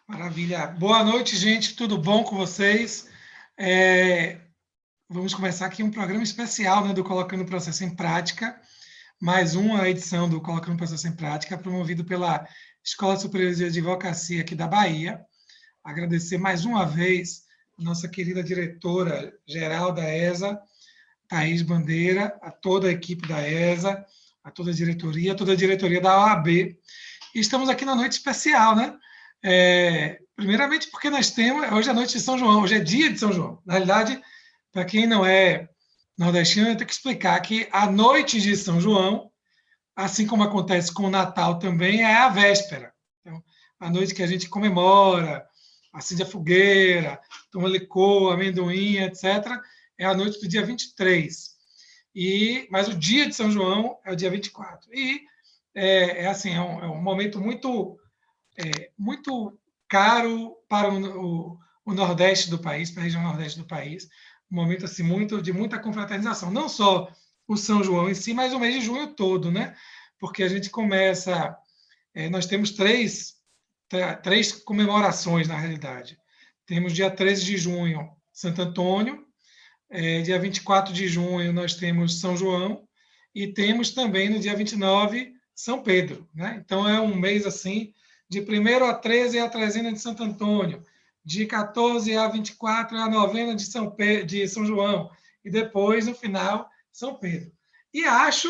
Maravilha. Boa noite, gente. Tudo bom com vocês? Vamos começar aqui um programa especial, né, do Colocando o Processo em Prática. Mais uma edição do Colocando o Processo em Prática, promovido pela Escola Superior de Advocacia aqui da Bahia. Agradecer mais uma vez a nossa querida diretora-geral da ESA, Thaís Bandeira, a toda a equipe da ESA, a toda a diretoria da OAB. E estamos aqui na noite especial, né? Primeiramente porque nós temos, hoje é a noite de São João, hoje é dia de São João. Na realidade, para quem não é nordestino, eu tenho que explicar que a noite de São João, assim como acontece com o Natal também, é a véspera. Então, a noite que a gente comemora, acende a fogueira, toma licor, amendoim, etc., é a noite do dia 23. Mas o dia de São João é o dia 24. E assim, é um momento muito caro para o Nordeste do país, para a região Nordeste do país, um momento assim, de muita confraternização. Não só o São João em si, mas o mês de junho todo, né? Porque a gente começa... nós temos três comemorações, na realidade. Temos dia 13 de junho, Santo Antônio, dia 24 de junho nós temos São João, e temos também no dia 29, São Pedro, né? Então é um mês assim, de 1º a 13 é a trezena de Santo Antônio, de 14 a 24 é a novena de São João, e depois, no final, São Pedro. E acho,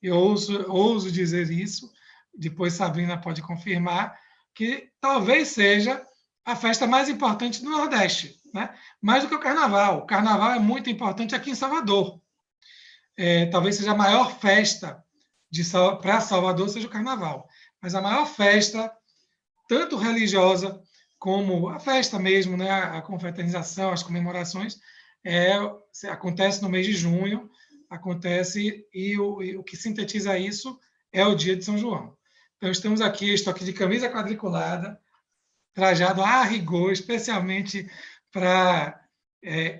eu ouso dizer isso, depois Sabrina pode confirmar, que talvez seja a festa mais importante do Nordeste, né? Mais do que o Carnaval. O Carnaval é muito importante aqui em Salvador. Talvez seja a maior festa para Salvador seja o Carnaval. Mas a maior festa, tanto religiosa como a festa mesmo, né? A confraternização, as comemorações, acontece no mês de junho, acontece, e o que sintetiza isso é o dia de São João. Então, estou aqui de camisa quadriculada, trajado a rigor, especialmente para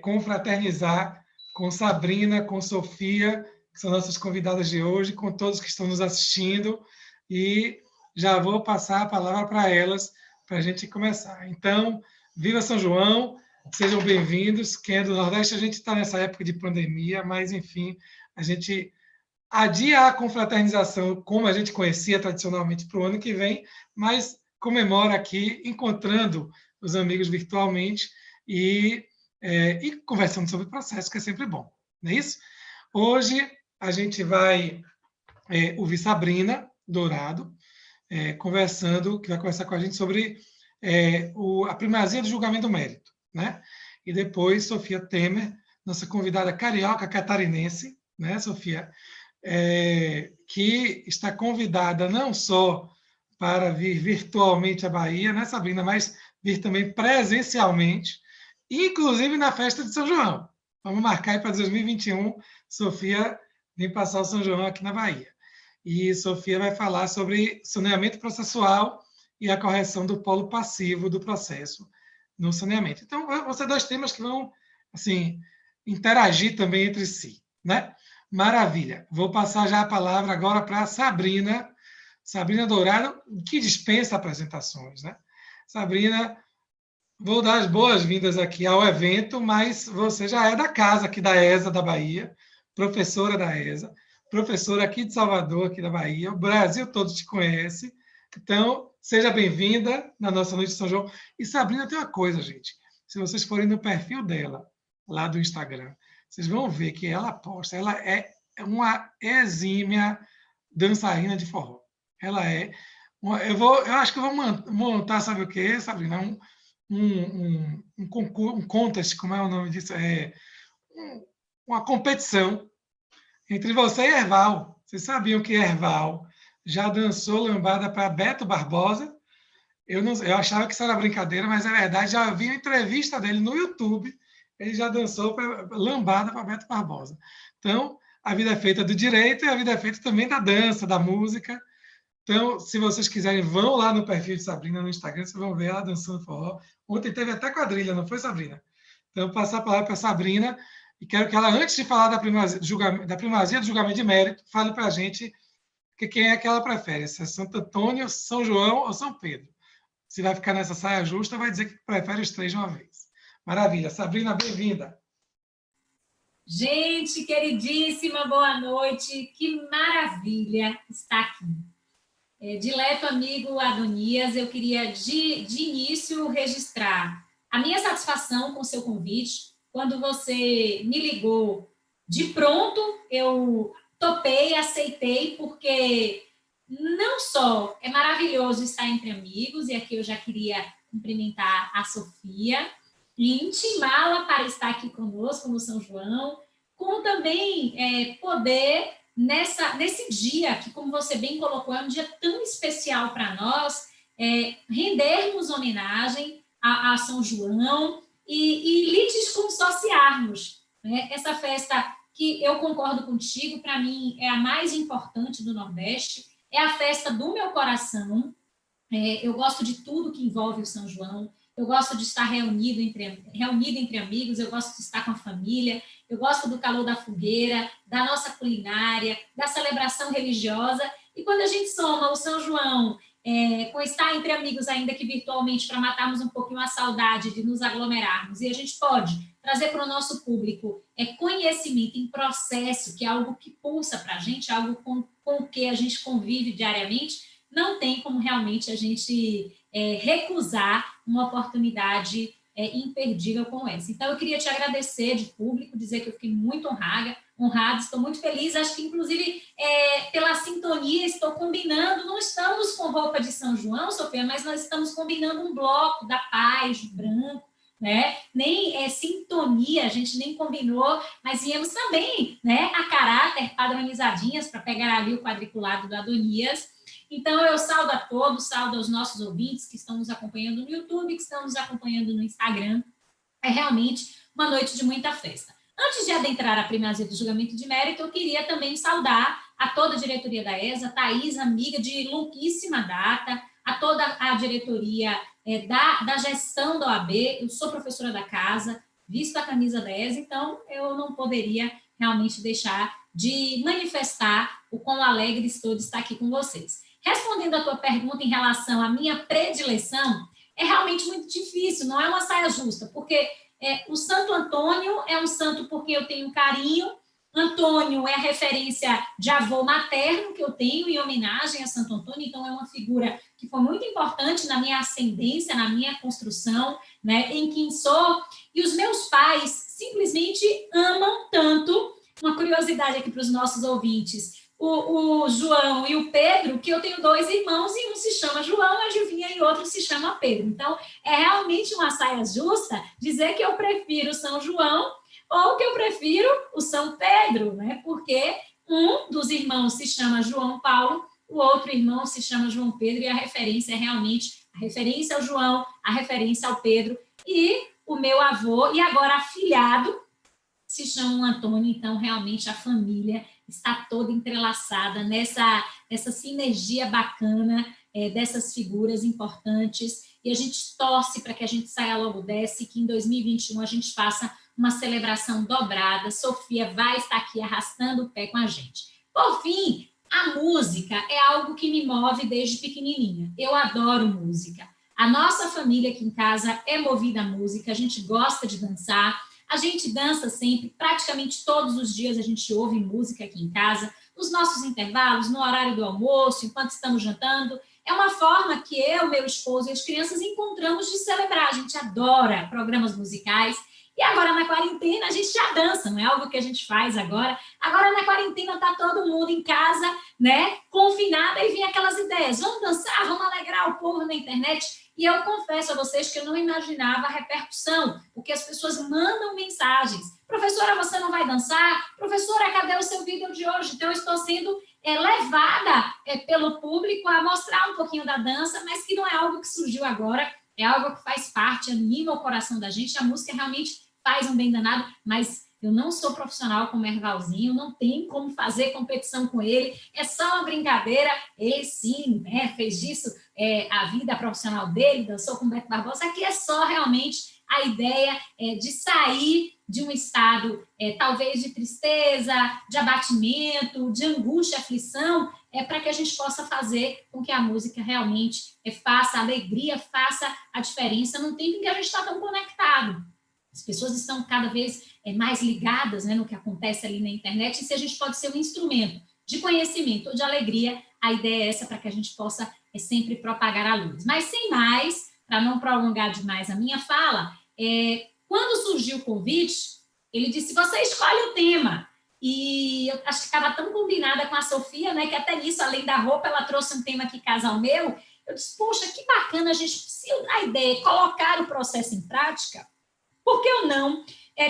confraternizar com Sabrina, com Sofia, que são nossas convidadas de hoje, com todos que estão nos assistindo, e já vou passar a palavra para elas, para a gente começar. Então, viva São João, sejam bem-vindos. Quem é do Nordeste, a gente está nessa época de pandemia, mas, enfim, a gente adia a confraternização, como a gente conhecia tradicionalmente, para o ano que vem, mas comemora aqui, encontrando os amigos virtualmente e conversando sobre o processo, que é sempre bom, não é isso? Hoje a gente vai ouvir Sabrina Dourado, que vai conversar com a gente sobre a primazia do julgamento do mérito, né? E depois Sofia Temer, nossa convidada carioca catarinense, né, Sofia? Que está convidada não só para vir virtualmente à Bahia, né, Sabrina, mas vir também presencialmente, inclusive na festa de São João. Vamos marcar aí para 2021, Sofia vem passar o São João aqui na Bahia. E Sofia vai falar sobre saneamento processual e a correção do polo passivo do processo no saneamento. Então, vão ser dois temas que vão assim, interagir também entre si, né? Maravilha. Vou passar já a palavra agora para Sabrina Dourado, que dispensa apresentações, né? Sabrina, vou dar as boas-vindas aqui ao evento, mas você já é da casa aqui da ESA da Bahia, professora da ESA, professora aqui de Salvador, aqui da Bahia, o Brasil todo te conhece. Então, seja bem-vinda na nossa noite de São João. E Sabrina tem uma coisa, gente. Se vocês forem no perfil dela, lá do Instagram, vocês vão ver que ela posta, ela é uma exímia dançarina de forró. Ela é. Eu acho que eu vou montar, sabe o quê, Sabrina? Um concurso, um contest, como é o nome disso? Uma competição entre você e Erval. Vocês sabiam que Erval já dançou lambada para Beto Barbosa? Eu achava que isso era brincadeira, mas é verdade. Já vi uma entrevista dele no YouTube. Ele já dançou lambada para Beto Barbosa. Então, a vida é feita do direito e a vida é feita também da dança, da música. Então, se vocês quiserem, vão lá no perfil de Sabrina no Instagram, vocês vão ver ela dançando forró. Ontem teve até quadrilha, não foi, Sabrina? Então, passar a palavra para a Sabrina e quero que ela, antes de falar da primazia do julgamento de mérito, fale para a gente quem é que ela prefere, se é Santo Antônio, São João ou São Pedro. Se vai ficar nessa saia justa, vai dizer que prefere os três de uma vez. Maravilha. Sabrina, bem-vinda. Gente, queridíssima, boa noite. Que maravilha estar aqui. Dileto amigo Adonias, eu queria de início registrar a minha satisfação com o seu convite. Quando você me ligou de pronto, eu topei, aceitei, porque não só é maravilhoso estar entre amigos, e aqui eu já queria cumprimentar a Sofia e intimá-la para estar aqui conosco no São João, como também poder nesse dia, que, como você bem colocou, é um dia tão especial para nós, rendermos homenagem a São João e lhe desconsociarmos, né? Essa festa que eu concordo contigo, para mim é a mais importante do Nordeste, é a festa do meu coração. Eu gosto de tudo que envolve o São João, eu gosto de estar reunido entre amigos, eu gosto de estar com a família, eu gosto do calor da fogueira, da nossa culinária, da celebração religiosa. E quando a gente soma o São João com estar entre amigos, ainda que virtualmente, para matarmos um pouquinho a saudade de nos aglomerarmos, e a gente pode trazer para o nosso público conhecimento em processo, que é algo que pulsa para a gente, algo com o que a gente convive diariamente, não tem como realmente a gente recusar uma oportunidade imperdível como essa. Então, eu queria te agradecer de público, dizer que eu fiquei muito honrada, estou muito feliz, acho que, inclusive, pela sintonia, estou combinando, não estamos com roupa de São João, Sofia, mas nós estamos combinando um bloco da paz, de branco, né? Nem sintonia, a gente nem combinou, mas íamos também, né, a caráter, padronizadinhas, para pegar ali o quadriculado do Adonias. Então, eu saudo a todos, saudo aos nossos ouvintes que estão nos acompanhando no YouTube, que estão nos acompanhando no Instagram. É realmente uma noite de muita festa. Antes de adentrar a primazia do julgamento de mérito, eu queria também saudar a toda a diretoria da ESA, Thaís, amiga de longuíssima data, a toda a diretoria da gestão da OAB. Eu sou professora da casa, visto a camisa da ESA, então eu não poderia realmente deixar de manifestar o quão alegre estou de estar aqui com vocês. Respondendo a tua pergunta em relação à minha predileção, é realmente muito difícil, não é uma saia justa, porque o Santo Antônio é um santo porque eu tenho carinho. Antônio é a referência de avô materno que eu tenho em homenagem a Santo Antônio, então é uma figura que foi muito importante na minha ascendência, na minha construção, né, em quem sou. E os meus pais simplesmente amam tanto. Uma curiosidade aqui para os nossos ouvintes: o João e o Pedro, que eu tenho dois irmãos, e um se chama João, adivinha, e outro se chama Pedro. Então, é realmente uma saia justa dizer que eu prefiro São João ou que eu prefiro o São Pedro, né? Porque um dos irmãos se chama João Paulo, o outro irmão se chama João Pedro, e a referência é realmente a referência ao João, a referência ao Pedro, e o meu avô, e agora afilhado, se chama Antônio. Então, realmente, a família está toda entrelaçada nessa sinergia bacana dessas figuras importantes, e a gente torce para que a gente saia logo dessa e que em 2021 a gente faça uma celebração dobrada. Sofia vai estar aqui arrastando o pé com a gente. Por fim, a música é algo que me move desde pequenininha. Eu adoro música. A nossa família aqui em casa é movida à música, a gente gosta de dançar. A gente dança sempre, praticamente todos os dias a gente ouve música aqui em casa, nos nossos intervalos, no horário do almoço, enquanto estamos jantando. É uma forma que eu, meu esposo e as crianças encontramos de celebrar. A gente adora programas musicais. E agora, na quarentena, a gente já dança, não é algo que a gente faz agora. Agora, na quarentena, está todo mundo em casa, né, confinada, e vem aquelas ideias. Vamos dançar, vamos alegrar o povo na internet. E eu confesso a vocês que eu não imaginava a repercussão, porque as pessoas mandam mensagens. Professora, você não vai dançar? Professora, cadê o seu vídeo de hoje? Então, eu estou sendo levada pelo público a mostrar um pouquinho da dança, mas que não é algo que surgiu agora, é algo que faz parte, anima o coração da gente. A música realmente faz um bem danado, mas eu não sou profissional como Ervalzinho, não tem como fazer competição com ele, é só uma brincadeira. Ele sim, né, fez disso a vida profissional dele, dançou com Beto Barbosa. Aqui é só realmente a ideia de sair de um estado talvez de tristeza, de abatimento, de angústia, aflição, para que a gente possa fazer com que a música realmente faça a alegria, faça a diferença num tempo em que a gente está tão conectado. As pessoas estão cada vez mais ligadas, né, no que acontece ali na internet, e se a gente pode ser um instrumento de conhecimento ou de alegria, a ideia é essa, para que a gente possa sempre propagar a luz. Mas sem mais, para não prolongar demais a minha fala, quando surgiu o convite, ele disse, você escolhe o tema. E eu acho que estava tão combinada com a Sofia, né, que até nisso, além da roupa, ela trouxe um tema que casa ao meu. Eu disse, poxa, que bacana, se a ideia é colocar o processo em prática, por que eu não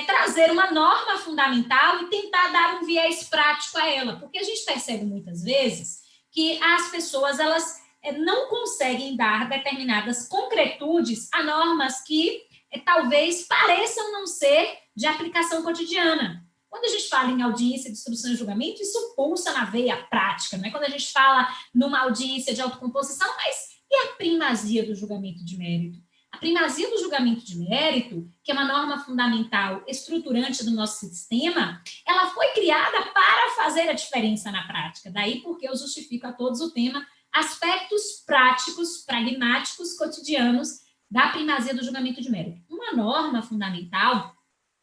trazer uma norma fundamental e tentar dar um viés prático a ela? Porque a gente percebe muitas vezes que as pessoas elas não conseguem dar determinadas concretudes a normas que talvez pareçam não ser de aplicação cotidiana. Quando a gente fala em audiência de instrução e julgamento, isso pulsa na veia prática, não é? Quando a gente fala numa audiência de autocomposição, mas e a primazia do julgamento de mérito? A primazia do julgamento de mérito, que é uma norma fundamental estruturante do nosso sistema, ela foi criada para fazer a diferença na prática. Daí porque eu justifico a todos o tema aspectos práticos, pragmáticos, cotidianos da primazia do julgamento de mérito. Uma norma fundamental,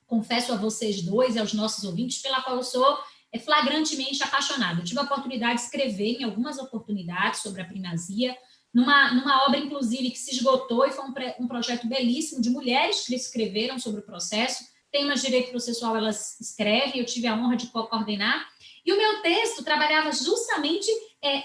confesso a vocês dois e aos nossos ouvintes, pela qual eu sou flagrantemente apaixonada. Eu tive a oportunidade de escrever em algumas oportunidades sobre a primazia, numa obra, inclusive, que se esgotou e foi um projeto belíssimo de mulheres que escreveram sobre o processo. Temas de direito processual elas escrevem, eu tive a honra de coordenar. E o meu texto trabalhava justamente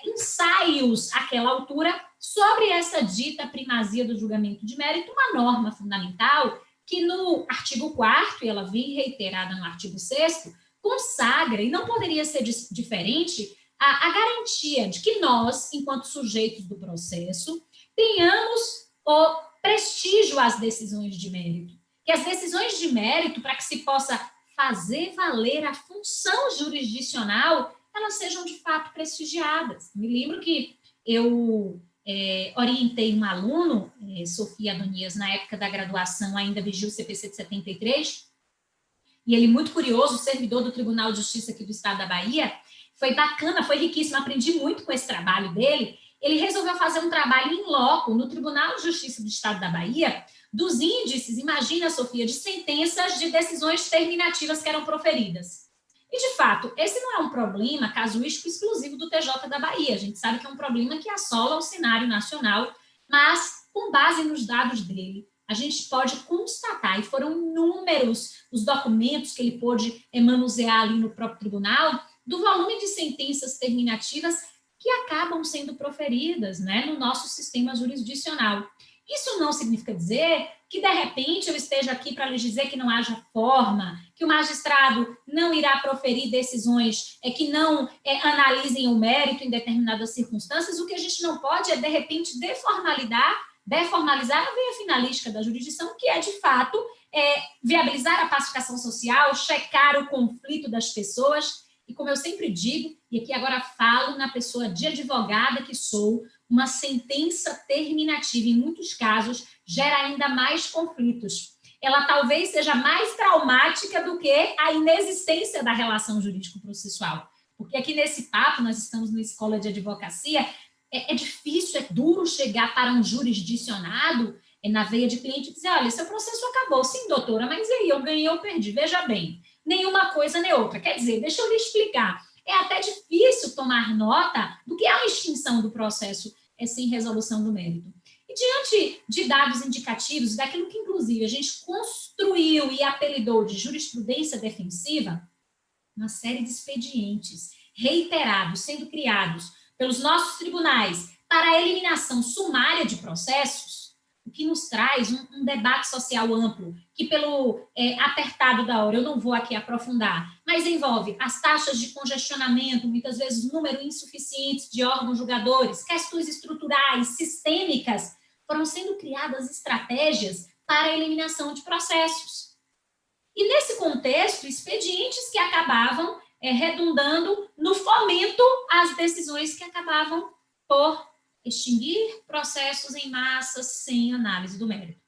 ensaios àquela altura sobre essa dita primazia do julgamento de mérito, uma norma fundamental que no artigo 4º, e ela vem reiterada no artigo 6º, consagra, e não poderia ser diferente, a garantia de que nós, enquanto sujeitos do processo, tenhamos o prestígio às decisões de mérito. Que as decisões de mérito, para que se possa fazer valer a função jurisdicional, elas sejam de fato prestigiadas. Me lembro que eu orientei um aluno, Sofia Adonias, na época da graduação, ainda vigia o CPC de 73, e ele, muito curioso, servidor do Tribunal de Justiça aqui do Estado da Bahia. Foi bacana, foi riquíssimo, aprendi muito com esse trabalho dele. Ele resolveu fazer um trabalho in loco no Tribunal de Justiça do Estado da Bahia, dos índices, imagina, Sofia, de sentenças de decisões terminativas que eram proferidas. E, de fato, esse não é um problema casuístico exclusivo do TJ da Bahia. A gente sabe que é um problema que assola o cenário nacional, mas, com base nos dados dele, a gente pode constatar, e foram inúmeros os documentos que ele pôde manusear ali no próprio tribunal, do volume de sentenças terminativas que acabam sendo proferidas, né, no nosso sistema jurisdicional. Isso não significa dizer que, de repente, eu esteja aqui para lhes dizer que não haja forma, que o magistrado não irá proferir decisões que não analisem o mérito em determinadas circunstâncias. O que a gente não pode é, de repente, deformalizar a veia finalística da jurisdição, que é, de fato, viabilizar a pacificação social, checar o conflito das pessoas. E como eu sempre digo, e aqui agora falo na pessoa de advogada que sou, uma sentença terminativa, em muitos casos, gera ainda mais conflitos. Ela talvez seja mais traumática do que a inexistência da relação jurídico-processual. Porque aqui nesse papo, nós estamos na escola de advocacia, é difícil, é duro chegar para um jurisdicionado na veia de cliente e dizer, olha, seu processo acabou. Sim, doutora, mas e aí, eu ganhei ou perdi? Veja bem, nenhuma coisa nem outra. Quer dizer, deixa eu lhe explicar. É até difícil tomar nota do que é a extinção do processo sem resolução do mérito. E diante de dados indicativos, daquilo que, inclusive, a gente construiu e apelidou de jurisprudência defensiva, uma série de expedientes reiterados sendo criados pelos nossos tribunais para a eliminação sumária de processos, o que nos traz um debate social amplo, que pelo apertado da hora eu não vou aqui aprofundar, mas envolve as taxas de congestionamento, muitas vezes número insuficiente de órgãos julgadores, questões estruturais, sistêmicas, foram sendo criadas estratégias para a eliminação de processos. E, nesse contexto, expedientes que acabavam redundando no fomento às decisões que acabavam por extinguir processos em massa sem análise do mérito.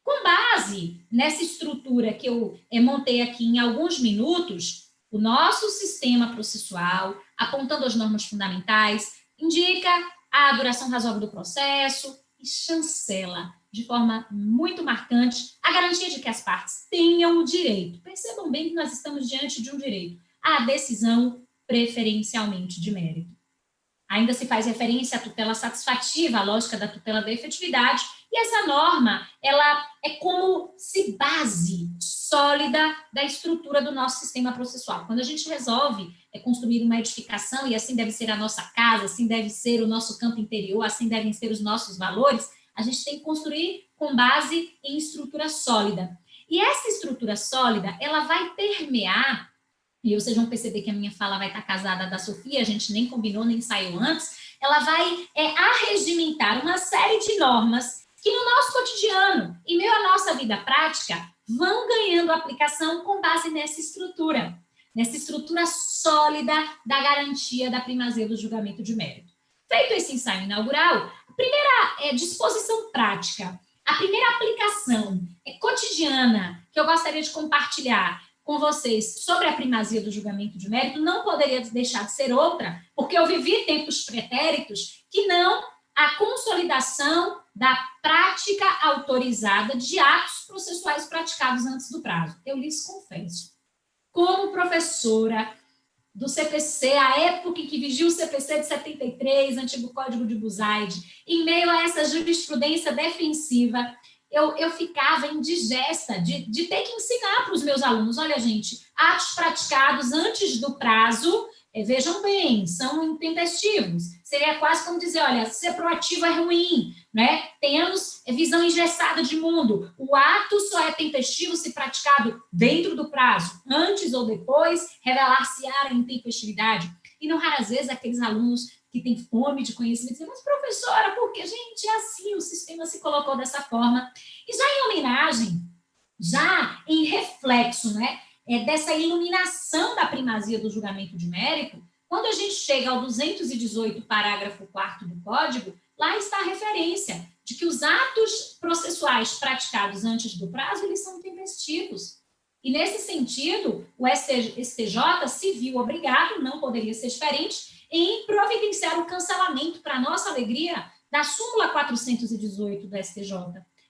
Com base nessa estrutura que eu montei aqui em alguns minutos, o nosso sistema processual, apontando as normas fundamentais, indica a duração razoável do processo e chancela, de forma muito marcante, a garantia de que as partes tenham o direito. Percebam bem que nós estamos diante de um direito à decisão preferencialmente de mérito. Ainda se faz referência à tutela satisfativa, à lógica da tutela da efetividade, e essa norma, ela é como se base sólida da estrutura do nosso sistema processual. Quando a gente resolve construir uma edificação, e assim deve ser a nossa casa, assim deve ser o nosso campo interior, assim devem ser os nossos valores, a gente tem que construir com base em estrutura sólida. E essa estrutura sólida, ela vai permear, e vocês vão perceber que a minha fala vai estar casada da Sofia, a gente nem combinou, nem saiu antes, ela vai arregimentar uma série de normas que no nosso cotidiano, em meio à nossa vida prática, vão ganhando aplicação com base nessa estrutura sólida da garantia da primazia do julgamento de mérito. Feito esse ensaio inaugural, a primeira disposição prática, a primeira aplicação cotidiana que eu gostaria de compartilhar com vocês sobre a primazia do julgamento de mérito não poderia deixar de ser outra, porque eu vivi tempos pretéritos que não a consolidação da prática autorizada de atos processuais praticados antes do prazo. Eu lhes confesso, como professora do CPC, a época em que vigia o CPC de 73, antigo Código de Buzaide, em meio a essa jurisprudência defensiva, eu ficava indigesta de ter que ensinar para os meus alunos, olha, gente, atos praticados antes do prazo, vejam bem, são intempestivos. Seria quase como dizer, olha, ser proativo é ruim, né? Tenhamos visão engessada de mundo. O ato só é tempestivo se praticado dentro do prazo, antes ou depois, revelar-se-á a intempestividade. E não raras vezes aqueles alunos que têm fome de conhecimento dizem, mas professora, porque, gente, é assim, o sistema se colocou dessa forma. E já em homenagem, já em reflexo, né, dessa iluminação da primazia do julgamento de mérito, quando a gente chega ao 218, parágrafo 4º do Código, lá está a referência de que os atos processuais praticados antes do prazo, eles são tempestivos. E, nesse sentido, o STJ se viu obrigado, não poderia ser diferente, em providenciar o cancelamento, para nossa alegria, da súmula 418 do STJ,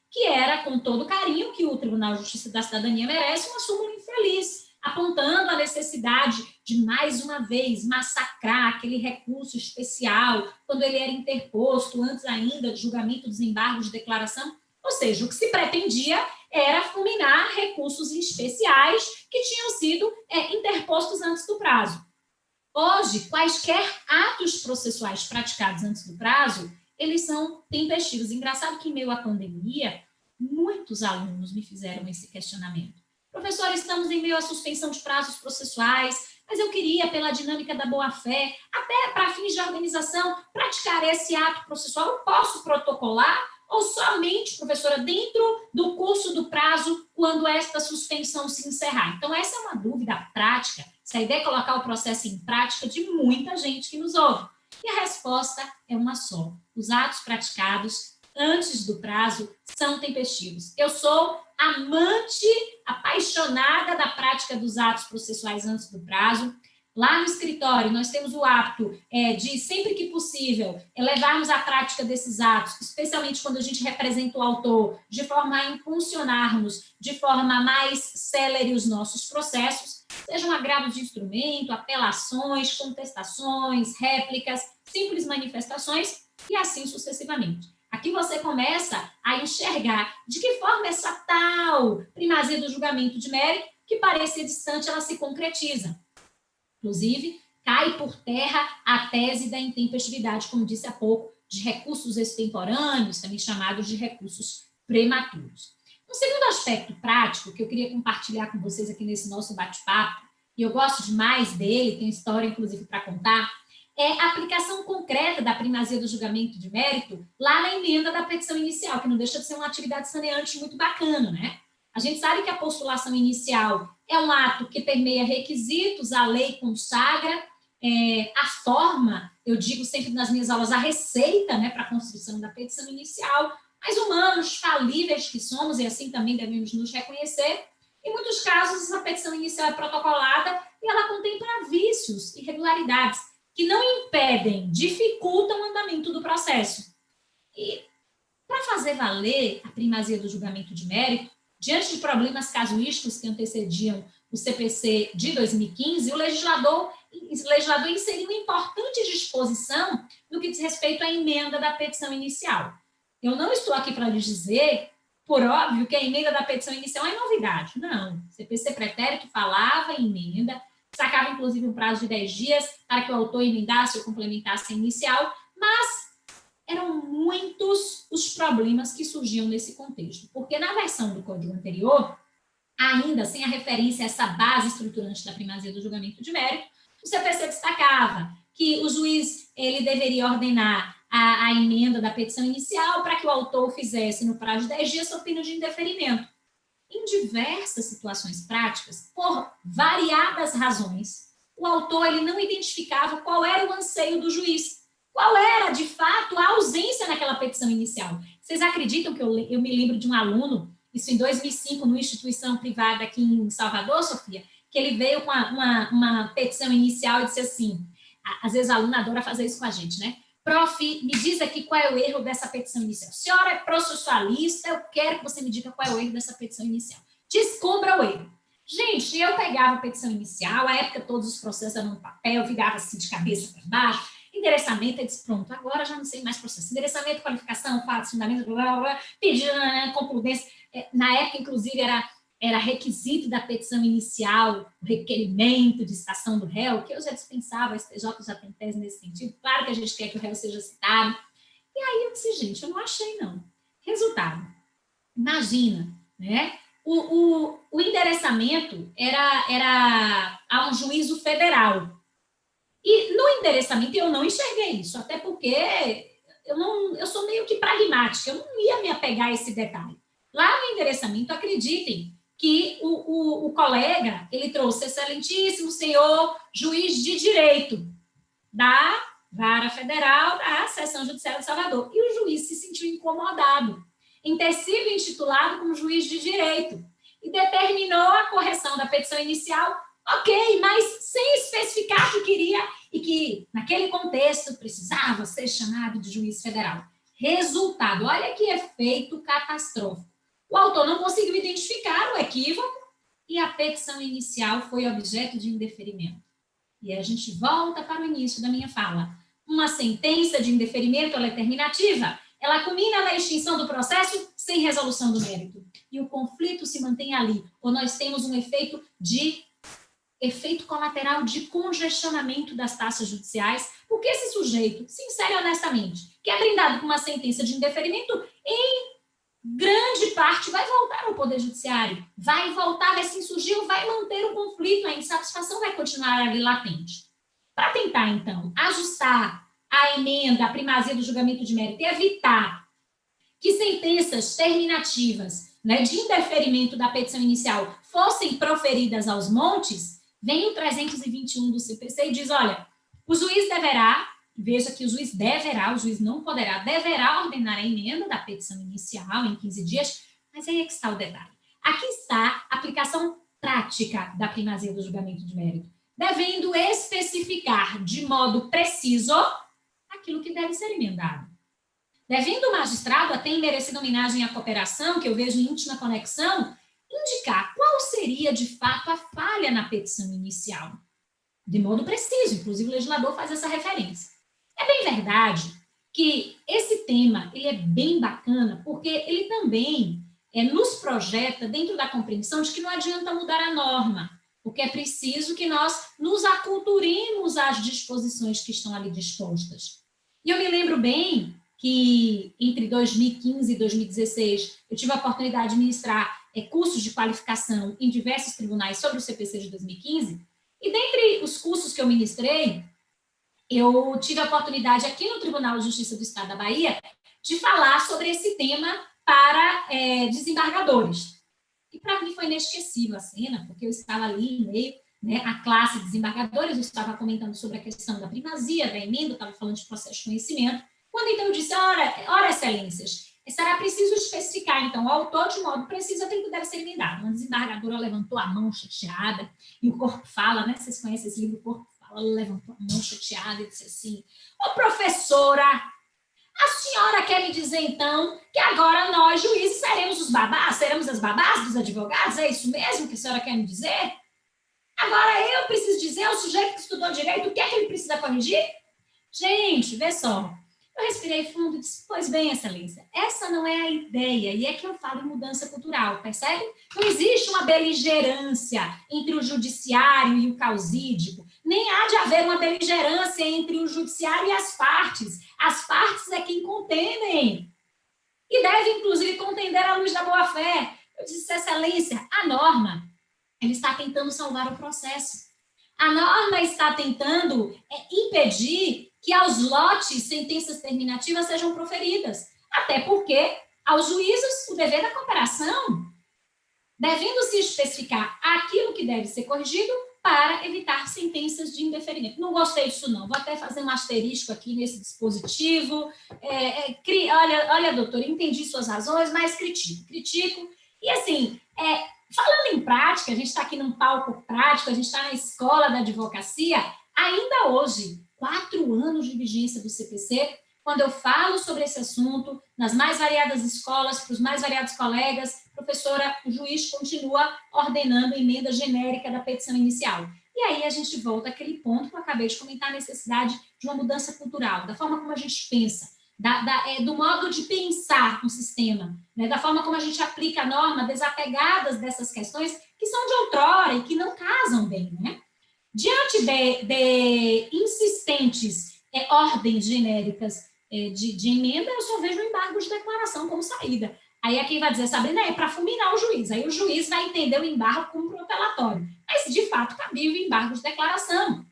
que era, com todo carinho, que o Tribunal de Justiça da Cidadania merece, uma súmula infeliz, apontando a necessidade de, mais uma vez, massacrar aquele recurso especial, quando ele era interposto, antes ainda de julgamento, desembargo de declaração. Ou seja, o que se pretendia era fulminar recursos especiais que tinham sido interpostos antes do prazo. Hoje, quaisquer atos processuais praticados antes do prazo, eles são tempestivos. Engraçado que, em meio à pandemia, muitos alunos me fizeram esse questionamento. Professora, estamos em meio à suspensão de prazos processuais, mas eu queria, pela dinâmica da boa-fé, até para fins de organização, praticar esse ato processual. Eu posso protocolar ou somente, professora, dentro do curso do prazo, quando esta suspensão se encerrar? Então, essa é uma dúvida prática, se a ideia é colocar o processo em prática de muita gente que nos ouve. E a resposta é uma só. Os atos praticados antes do prazo são tempestivos. Eu sou amante, apaixonada da prática dos atos processuais antes do prazo. Lá no escritório, nós temos o hábito de, sempre que possível, levarmos a prática desses atos, especialmente quando a gente representa o autor, de forma a impulsionarmos de forma mais célere os nossos processos, sejam agravos de instrumento, apelações, contestações, réplicas, simples manifestações e assim sucessivamente. Aqui você começa a enxergar de que forma essa tal primazia do julgamento de mérito, que parecia distante, ela se concretiza. Inclusive, cai por terra a tese da intempestividade, como disse há pouco, de recursos extemporâneos, também chamados de recursos prematuros. Um segundo aspecto prático que eu queria compartilhar com vocês aqui nesse nosso bate-papo, e eu gosto demais dele, tem história inclusive para contar, é a aplicação concreta da primazia do julgamento de mérito lá na emenda da petição inicial, que não deixa de ser uma atividade saneante muito bacana, né? A gente sabe que a postulação inicial é um ato que permeia requisitos, a lei consagra, a forma, eu digo sempre nas minhas aulas, a receita, né, para a construção da petição inicial, mas humanos, falíveis que somos, e assim também devemos nos reconhecer. Em muitos casos, essa petição inicial é protocolada e ela contempla vícios, irregularidades, que não impedem, dificultam o andamento do processo. E, para fazer valer a primazia do julgamento de mérito, diante de problemas casuísticos que antecediam o CPC de 2015, o legislador inseriu uma importante disposição no que diz respeito à emenda da petição inicial. Eu não estou aqui para lhes dizer, por óbvio, que a emenda da petição inicial é novidade. Não. O CPC pretérito falava em emenda, sacava, inclusive, um prazo de 10 dias para que o autor emendasse ou complementasse a inicial, mas eram muitos os problemas que surgiam nesse contexto, porque na versão do Código anterior, ainda sem a referência a essa base estruturante da primazia do julgamento de mérito, o CPC destacava que o juiz ele deveria ordenar a emenda da petição inicial para que o autor fizesse no prazo de 10 dias sob pena de indeferimento. Em diversas situações práticas, por variadas razões, o autor ele não identificava qual era o anseio do juiz, qual era, de fato, a ausência naquela petição inicial. Vocês acreditam que eu me lembro de um aluno, isso em 2005, numa instituição privada aqui em Salvador, Sofia, que ele veio com uma petição inicial e disse assim, às vezes a aluna adora fazer isso com a gente, né? Prof, me diz aqui qual é o erro dessa petição inicial. Senhora é processualista, eu quero que você me diga qual é o erro dessa petição inicial. Descubra o erro. Gente, eu pegava a petição inicial, à época todos os processos eram no papel, virava assim de cabeça para baixo, endereçamento, eu disse, pronto, agora já não sei mais processo. Endereçamento, qualificação, fatos, fundamentos, pedido, concludência. Na época, inclusive, era requisito da petição inicial, o requerimento de citação do réu, que eu já dispensava, a STJ já tem tese nesse sentido, claro que a gente quer que o réu seja citado. E aí eu disse, gente, eu não achei, não. Resultado, imagina, né? O endereçamento era a um juízo federal. E no endereçamento eu não enxerguei isso, até porque eu sou meio que pragmática, eu não ia me apegar a esse detalhe. Lá no endereçamento, acreditem que o colega, ele trouxe excelentíssimo senhor juiz de direito da Vara Federal da Seção Judiciária de Salvador. E o juiz se sentiu incomodado em ter sido intitulado como juiz de direito e determinou a correção da petição inicial, ok, mas sem especificar que queria e que, naquele contexto, precisava ser chamado de juiz federal. Resultado, olha que efeito catastrófico. O autor não conseguiu identificar o equívoco e a petição inicial foi objeto de indeferimento. E a gente volta para o início da minha fala. Uma sentença de indeferimento, ela é terminativa, ela culmina na extinção do processo sem resolução do mérito. E o conflito se mantém ali, ou nós temos um efeito colateral de congestionamento das taxas judiciais, porque esse sujeito, sincero e honestamente, que é brindado com uma sentença de indeferimento, em grande parte vai voltar ao Poder Judiciário, vai voltar, vai se insurgir, vai manter o conflito, a insatisfação vai continuar ali latente. Para tentar, então, ajustar a emenda, a primazia do julgamento de mérito e evitar que sentenças terminativas, né, de indeferimento da petição inicial fossem proferidas aos montes, vem o 321 do CPC e diz, olha, o juiz deverá, veja que o juiz deverá, o juiz não poderá, deverá ordenar a emenda da petição inicial em 15 dias, mas aí é que está o detalhe. Aqui está a aplicação prática da primazia do julgamento de mérito, devendo especificar de modo preciso aquilo que deve ser emendado. Devendo o magistrado, até em merecida homenagem à cooperação, que eu vejo em íntima conexão, indicar qual seria, de fato, a falha na petição inicial. De modo preciso, inclusive o legislador faz essa referência. É bem verdade que esse tema ele é bem bacana, porque ele também nos projeta dentro da compreensão de que não adianta mudar a norma, porque é preciso que nós nos aculturemos às disposições que estão ali dispostas. E eu me lembro bem que entre 2015 e 2016 eu tive a oportunidade de ministrar cursos de qualificação em diversos tribunais sobre o CPC de 2015, e dentre os cursos que eu ministrei, eu tive a oportunidade aqui no Tribunal de Justiça do Estado da Bahia de falar sobre esse tema para desembargadores. E para mim foi inesquecível a cena, porque eu estava ali em meio, né, à classe de desembargadores, eu estava comentando sobre a questão da primazia, da emenda, eu estava falando de processo de conhecimento, quando então eu disse, ora, excelências, será preciso especificar, então, o autor, de modo preciso, aquilo que deve ser emendado. Uma desembargadora levantou a mão chateada, e o corpo fala, né? Vocês conhecem esse livro, o corpo fala, ela levantou a mão chateada e disse assim, ô professora, a senhora quer me dizer, então, que agora nós, juízes, seremos os babás, seremos as babás dos advogados? É isso mesmo que a senhora quer me dizer? Agora eu preciso dizer ao sujeito que estudou direito o que é que ele precisa corrigir? Gente, vê só. Eu respirei fundo e disse, pois bem, excelência, essa não é a ideia, e é que eu falo em mudança cultural, percebe? Não existe uma beligerância entre o judiciário e o causídico, nem há de haver uma beligerância entre o judiciário e as partes é quem contendem, e deve, inclusive, contender à luz da boa-fé. Eu disse, excelência, a norma, ela está tentando salvar o processo. A norma está tentando impedir que aos lotes sentenças terminativas sejam proferidas. Até porque, aos juízes, o dever da cooperação, devendo-se especificar aquilo que deve ser corrigido para evitar sentenças de indeferimento. Não gostei disso, não. Vou até fazer um asterisco aqui nesse dispositivo. Olha, doutor, entendi suas razões, mas critico. E, assim, falando em prática, a gente está aqui num palco prático, a gente está na escola da advocacia, ainda hoje, 4 anos de vigência do CPC, quando eu falo sobre esse assunto, nas mais variadas escolas, para os mais variados colegas, professora, o juiz continua ordenando a emenda genérica da petição inicial. E aí a gente volta àquele ponto que eu acabei de comentar, a necessidade de uma mudança cultural, da forma como a gente pensa, do modo de pensar um sistema, né, da forma como a gente aplica a norma, desapegadas dessas questões que são de outrora e que não casam bem, né? Diante de insistentes ordens genéricas de emenda, eu só vejo o embargo de declaração como saída. Aí é quem vai dizer, Sabrina, é para fulminar o juiz. Aí o juiz vai entender o embargo como protelatório. Mas, de fato, cabia o embargo de declaração.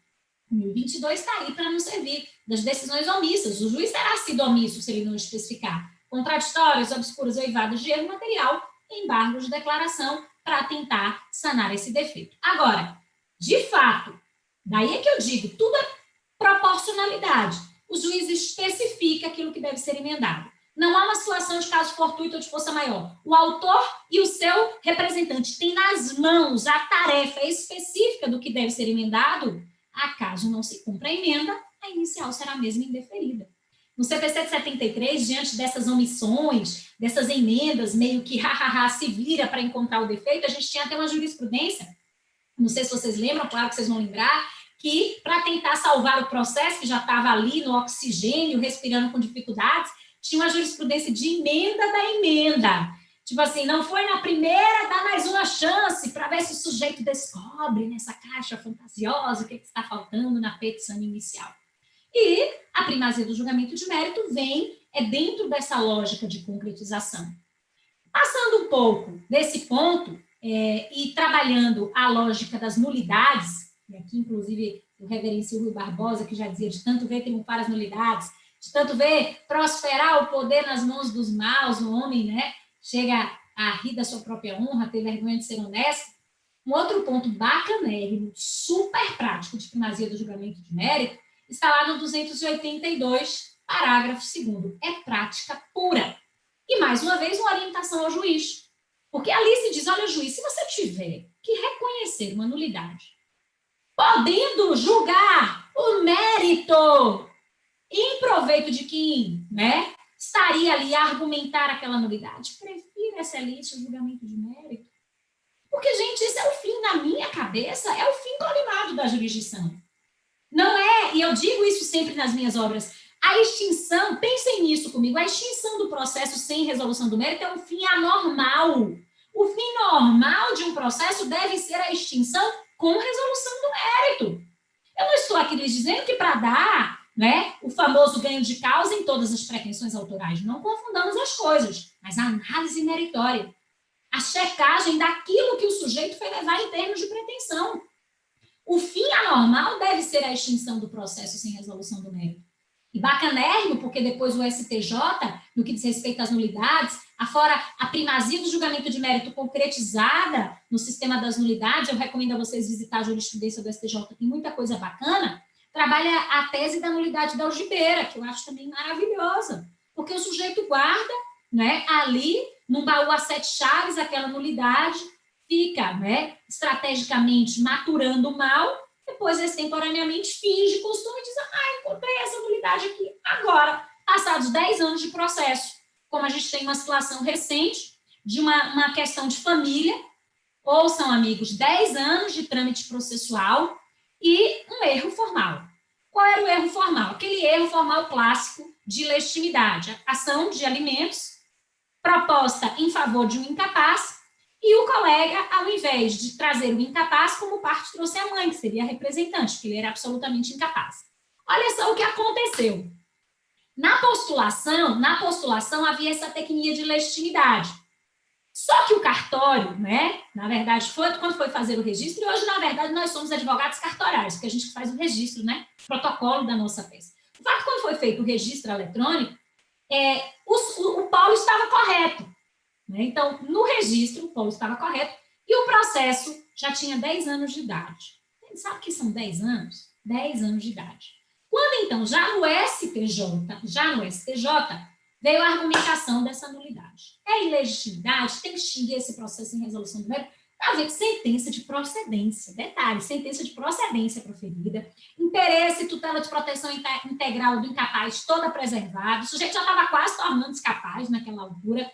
2022 está aí para não servir das decisões omissas. O juiz terá sido omisso se ele não especificar. Contraditórios, obscuros, eivados de erro material, embargo de declaração para tentar sanar esse defeito. Agora, de fato, daí é que eu digo, tudo é proporcionalidade. O juiz especifica aquilo que deve ser emendado. Não há uma situação de caso fortuito ou de força maior. O autor e o seu representante têm nas mãos a tarefa específica do que deve ser emendado. Acaso não se cumpra a emenda, a inicial será mesmo indeferida. No CPC de 73, diante dessas omissões, dessas emendas, meio que se vira para encontrar o defeito, a gente tinha até uma jurisprudência, não sei se vocês lembram, claro que vocês vão lembrar, que para tentar salvar o processo, que já estava ali no oxigênio, respirando com dificuldades, tinha uma jurisprudência de emenda da emenda. Tipo assim, não foi na primeira, dá mais uma chance para ver se o sujeito descobre nessa caixa fantasiosa o que está faltando na petição inicial. E a primazia do julgamento de mérito vem dentro dessa lógica de concretização. Passando um pouco desse ponto e trabalhando a lógica das nulidades, e aqui, inclusive, o reverencio Rui Barbosa, que já dizia de tanto ver triunfar as nulidades, de tanto ver prosperar o poder nas mãos dos maus, o homem, né, chega a rir da sua própria honra, ter vergonha de ser honesto. Um outro ponto bacanérrimo, super prático de primazia do julgamento de mérito, está lá no 282, parágrafo 2º. É prática pura. E, mais uma vez, uma orientação ao juiz. Porque ali se diz, olha, juiz, se você tiver que reconhecer uma nulidade, podendo julgar o mérito em proveito de quem, né, estaria ali a argumentar aquela nulidade, prefira, excelência, o julgamento de mérito. Porque, gente, isso é o fim, na minha cabeça, é o fim colimado da jurisdição. Não é, e eu digo isso sempre nas minhas obras, a extinção, pensem nisso comigo, a extinção do processo sem resolução do mérito é um fim anormal. O fim normal de um processo deve ser a extinção com resolução do mérito. Eu não estou aqui lhes dizendo que para dar, né, o famoso ganho de causa em todas as pretensões autorais, não confundamos as coisas, mas a análise meritória, a checagem daquilo que o sujeito foi levar em termos de pretensão. O fim anormal deve ser a extinção do processo sem resolução do mérito. E bacanérrimo, porque depois o STJ, no que diz respeito às nulidades, afora a primazia do julgamento de mérito concretizada no sistema das nulidades, eu recomendo a vocês visitar a jurisprudência do STJ, tem muita coisa bacana, trabalha a tese da nulidade da algibeira, que eu acho também maravilhosa, porque o sujeito guarda, né, ali, num baú a 7 chaves, aquela nulidade, fica, né, estrategicamente maturando o mal, depois extemporaneamente finge, costuma e diz, encontrei essa nulidade aqui. Agora, passados 10 anos de processo, como a gente tem uma situação recente de uma questão de família, ou são amigos, 10 anos de trâmite processual e um erro formal. Qual era o erro formal? Aquele erro formal clássico de legitimidade, ação de alimentos proposta em favor de um incapaz, e o colega, ao invés de trazer o incapaz como parte, trouxe a mãe, que seria a representante, porque ele era absolutamente incapaz. Olha só o que aconteceu. Na postulação havia essa tecnia de legitimidade. Só que o cartório, né, na verdade, quando foi fazer o registro, e hoje, na verdade, nós somos advogados cartorários, porque a gente faz o registro, né, protocolo da nossa peça. O fato, quando foi feito o registro eletrônico, o Paulo estava correto. Né? Então, no registro, o Paulo estava correto e o processo já tinha 10 anos de idade. Sabe o que são 10 anos? 10 anos de idade. Quando, então, já no STJ, veio a argumentação dessa nulidade. É ilegitimidade, tem que extinguir esse processo em resolução do mérito, a ver, sentença de procedência, detalhe, sentença de procedência proferida, interesse e tutela de proteção integral do incapaz toda preservada, o sujeito já estava quase tornando-se capaz naquela altura,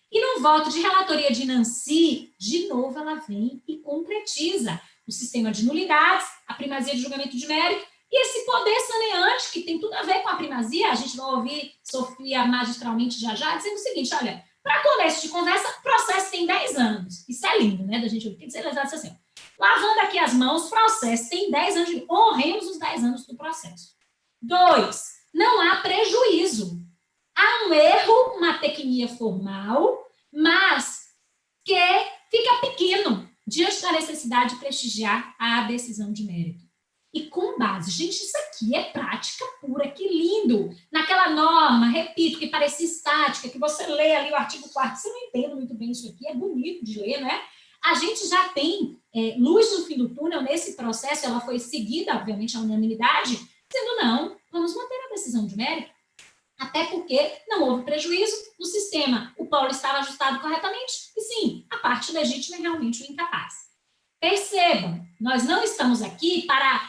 e no voto de relatoria de Nancy, de novo ela vem e concretiza o sistema de nulidades, a primazia de julgamento de mérito, e esse poder saneante, que tem tudo a ver com a primazia, a gente vai ouvir Sofia magistralmente já, dizendo o seguinte, olha, para começo de conversa, o processo tem 10 anos. Isso é lindo, né, da gente ouvir. Tem que ser legislado assim, lavando aqui as mãos, processo tem 10 anos, honremos os 10 anos do processo. 2, não há prejuízo. Há um erro, uma tecnia formal, mas que fica pequeno diante da necessidade de prestigiar a decisão de mérito. E com base, gente, isso aqui é prática pura, que lindo! Naquela norma, repito, que parecia estática, que você lê ali o artigo 4º, você não entende muito bem isso aqui, é bonito de ler, né? A gente já tem luz no fim do túnel nesse processo, ela foi seguida, obviamente, à unanimidade, dizendo não, vamos manter a decisão de mérito, até porque não houve prejuízo no sistema, o Paulo estava ajustado corretamente, e sim, a parte legítima é realmente o incapaz. Percebam, nós não estamos aqui para,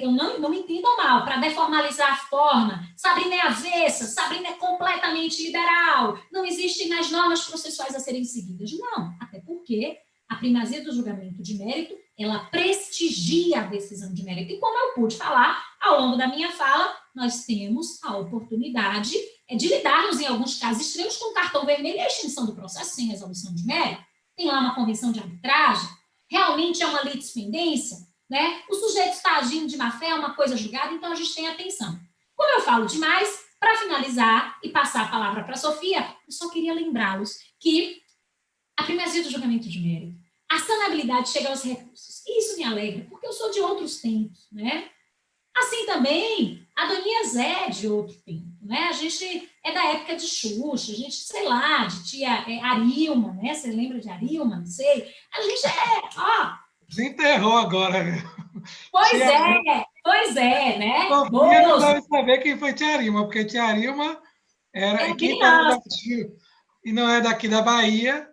eu não me entendam mal, para deformalizar a forma. Sabrina é avessa, Sabrina é completamente liberal, não existem mais normas processuais a serem seguidas. Não, até porque a primazia do julgamento de mérito, ela prestigia a decisão de mérito. E como eu pude falar ao longo da minha fala, nós temos a oportunidade de lidarmos, em alguns casos extremos, com cartão vermelho e a extinção do processo sem resolução de mérito. Tem lá uma convenção de arbitragem, realmente é uma litispendência, né? O sujeito está agindo de má fé, é uma coisa julgada, então a gente tem atenção. Como eu falo demais, para finalizar e passar a palavra para a Sofia, eu só queria lembrá-los que a primazia do julgamento de mérito, a sanabilidade chega aos recursos. E isso me alegra, porque eu sou de outros tempos, né? Assim também, a Adonias é de outro tempo, né? A gente é da época de Xuxa, a gente, sei lá, de tia Arilma, né? Você lembra de Arilma? Não sei. A gente Desenterrou agora, viu? Pois é, né? Sofia não deve saber quem foi tia Arilma, porque tia Arilma era quem falava e não é daqui da Bahia.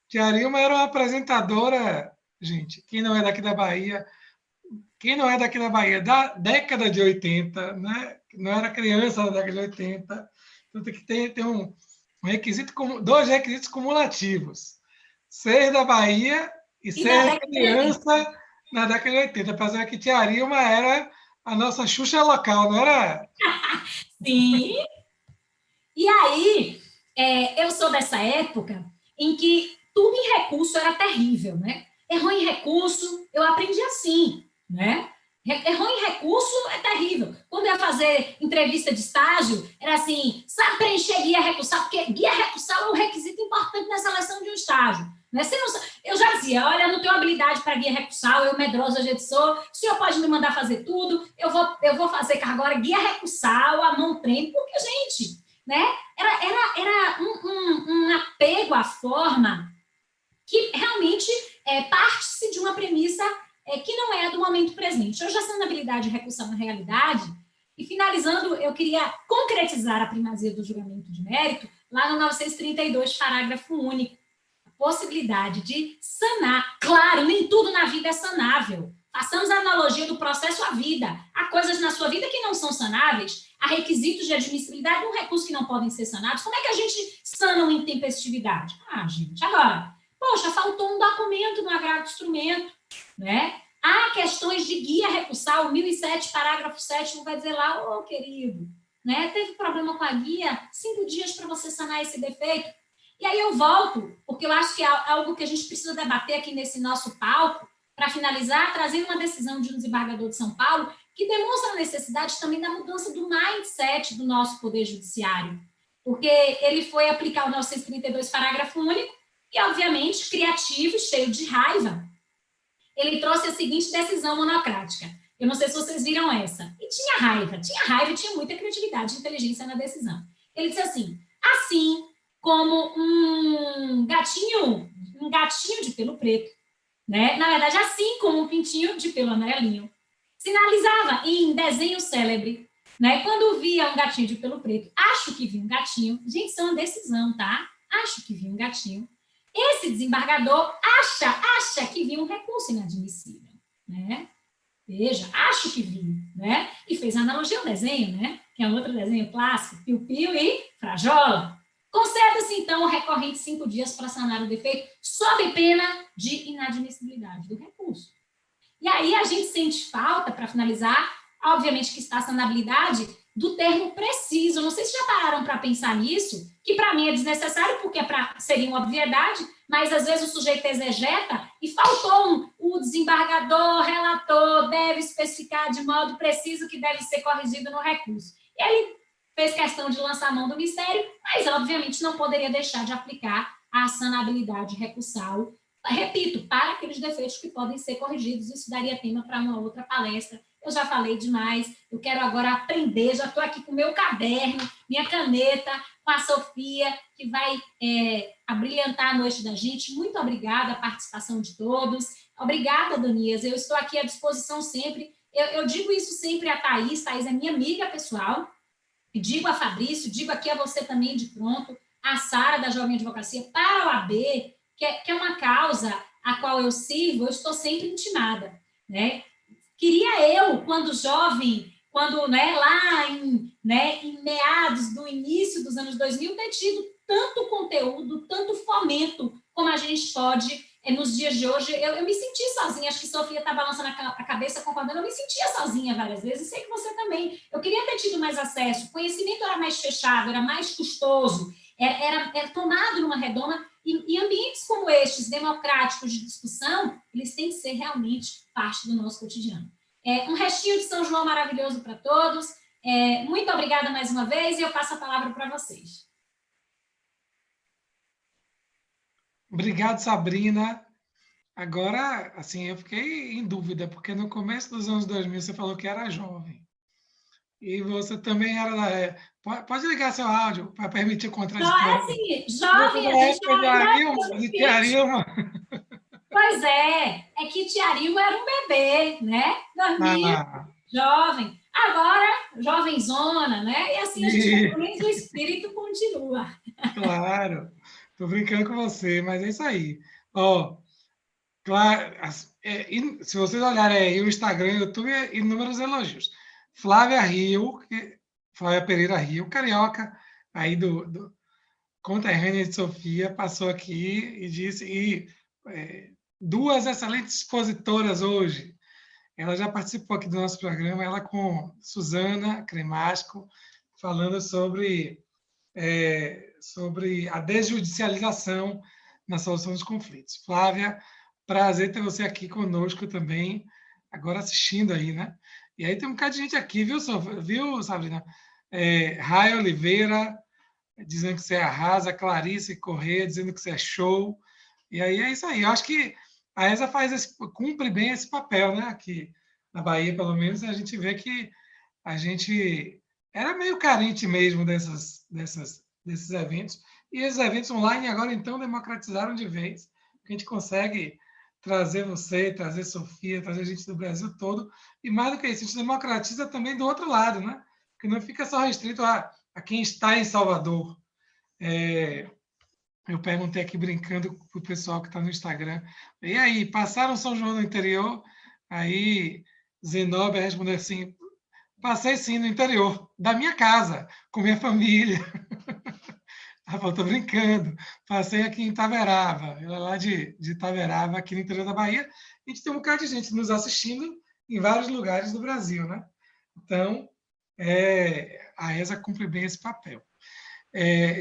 Tia Arilma era uma apresentadora, gente, quem não é daqui da Bahia, da década de 80, né? Não era criança da década de 80, então tem que ter um requisito, dois requisitos cumulativos: ser da Bahia e ser criança na década de 80. Apesar que tia Arilma era a nossa Xuxa local, não era? Sim. E aí, eu sou dessa época em que tudo em recurso era terrível, né? Errou em recurso, eu aprendi assim, né? Errou em recurso é terrível. Quando eu ia fazer entrevista de estágio, era assim, sabe preencher guia recursal? Porque guia recursal é um requisito importante na seleção de um estágio. Né? Eu já dizia, olha, eu não tenho habilidade para guia recursal, eu medrosa gente sou, o senhor pode me mandar fazer tudo, eu vou fazer agora guia recursal, a mão treme, porque, gente, né, era um apego à forma que realmente parte-se de uma premissa que não é do momento presente. Hoje, a sanabilidade e recursão na realidade, e finalizando, eu queria concretizar a primazia do julgamento de mérito lá no 932, parágrafo único. A possibilidade de sanar. Claro, nem tudo na vida é sanável. Façamos a analogia do processo à vida. Há coisas na sua vida que não são sanáveis, há requisitos de admissibilidade e um recurso que não podem ser sanados. Como é que a gente sana uma intempestividade? Gente, agora, poxa, faltou um documento no agravo do instrumento, né? Há questões de guia recursal, 1007, parágrafo 7, vai dizer lá, querido, né? Teve problema com a guia, 5 dias para você sanar esse defeito. E aí eu volto, porque eu acho que é algo que a gente precisa debater aqui nesse nosso palco, para finalizar, trazendo uma decisão de um desembargador de São Paulo, que demonstra a necessidade também da mudança do mindset do nosso Poder Judiciário. Porque ele foi aplicar o 932, parágrafo único, e, obviamente, criativo, cheio de raiva, ele trouxe a seguinte decisão monocrática. Eu não sei se vocês viram essa. E tinha raiva e tinha muita criatividade e inteligência na decisão. Ele disse assim como um gatinho de pelo preto, né? Na verdade, assim como um pintinho de pelo amarelinho, sinalizava em desenho célebre, né? Quando via um gatinho de pelo preto, acho que vi um gatinho. Gente, isso é uma decisão, tá? Acho que vi um gatinho. Esse desembargador acha que viu um recurso inadmissível, né? Veja, acho que vi, né? E fez analogia ao desenho, né? Que é um outro desenho clássico, piu-piu e frajola. Conceda-se, então, o recorrente 5 dias para sanar o defeito, sob pena de inadmissibilidade do recurso. E aí a gente sente falta, para finalizar, obviamente que está a sanabilidade, do termo preciso. Não sei se já pararam para pensar nisso, que para mim é desnecessário, porque seria uma obviedade, mas às vezes o sujeito exegeta e faltou o desembargador, relator, deve especificar de modo preciso que deve ser corrigido no recurso. E ele fez questão de lançar a mão do mistério, mas obviamente não poderia deixar de aplicar a sanabilidade recursal, repito, para aqueles defeitos que podem ser corrigidos. Isso daria tema para uma outra palestra. Eu já falei demais, eu quero agora aprender, já estou aqui com o meu caderno, minha caneta, com a Sofia, que vai abrilhantar a noite da gente. Muito obrigada a participação de todos. Obrigada, Adonias, eu estou aqui à disposição sempre. Eu digo isso sempre a Thaís é minha amiga pessoal, e digo a Fabrício, digo aqui a você também de pronto, a Sara, da Jovem Advocacia, para a OAB, que é uma causa a qual eu sirvo, eu estou sempre intimada, né? Queria eu, quando jovem, lá em meados do início dos anos 2000, ter tido tanto conteúdo, tanto fomento, como a gente pode nos dias de hoje. Eu me senti sozinha, acho que Sofia está balançando a cabeça, concordando, eu me sentia sozinha várias vezes, sei que você também. Eu queria ter tido mais acesso, o conhecimento era mais fechado, era mais custoso, era tomado numa redoma, e ambientes como estes, democráticos de discussão, eles têm que ser realmente parte do nosso cotidiano. Um restinho de São João maravilhoso para todos. Muito obrigada mais uma vez, e eu passo a palavra para vocês. Obrigado, Sabrina. Agora, assim, eu fiquei em dúvida, porque no começo dos anos 2000 você falou que era jovem. E você também era... Pode ligar seu áudio para permitir o contraditório. Assim, jovem, a gente de Tia Arilma. Pois é que Tia Arilma era um bebê, né? 2000, jovem. Agora, jovenzona, né? E assim, a gente, pelo menos o espírito continua. Claro. Estou brincando com você, mas é isso aí. Claro, se vocês olharem aí o Instagram, o YouTube, inúmeros elogios. Flávia Pereira Rio, carioca, aí do conterrânea de Sofia, passou aqui e disse, duas excelentes expositoras hoje. Ela já participou aqui do nosso programa, ela com Suzana Cremasco, falando sobre a desjudicialização na solução dos conflitos. Flávia, prazer ter você aqui conosco também, agora assistindo aí, né? E aí tem um bocado de gente aqui, viu, Sabrina? Raia Oliveira, dizendo que você arrasa, Clarice Corrêa, dizendo que você é show, E aí é isso aí. Eu acho que a ESA cumpre bem esse papel, né? Aqui na Bahia, pelo menos, a gente vê que a gente era meio carente mesmo desses eventos. E esses eventos online agora, então, democratizaram de vez. A gente consegue trazer você, trazer Sofia, trazer gente do Brasil todo. E mais do que isso, a gente democratiza também do outro lado, né? Porque não fica só restrito a quem está em Salvador. Eu perguntei aqui brincando para o pessoal que está no Instagram. E aí, passaram São João no interior? Aí Zenobia respondeu assim: passei sim no interior, da minha casa, com minha família. Ela falou, tô brincando. Passei aqui em Itaverava. Ela é lá de Itaverava, aqui no interior da Bahia. A gente tem um bocado de gente nos assistindo em vários lugares do Brasil, né? Então, a ESA cumpre bem esse papel.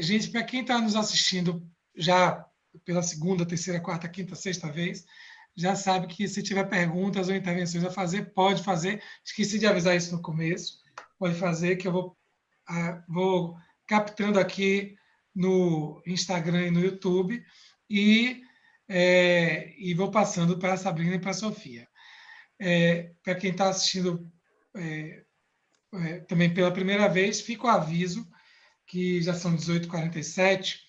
Gente, para quem está nos assistindo já pela segunda, terceira, quarta, quinta, sexta vez, já sabe que se tiver perguntas ou intervenções a fazer, pode fazer. Esqueci de avisar isso no começo. Pode fazer, que eu vou captando aqui no Instagram e no YouTube e vou passando para a Sabrina e para a Sofia. Para quem está assistindo também pela primeira vez, fica o aviso que já são 18h47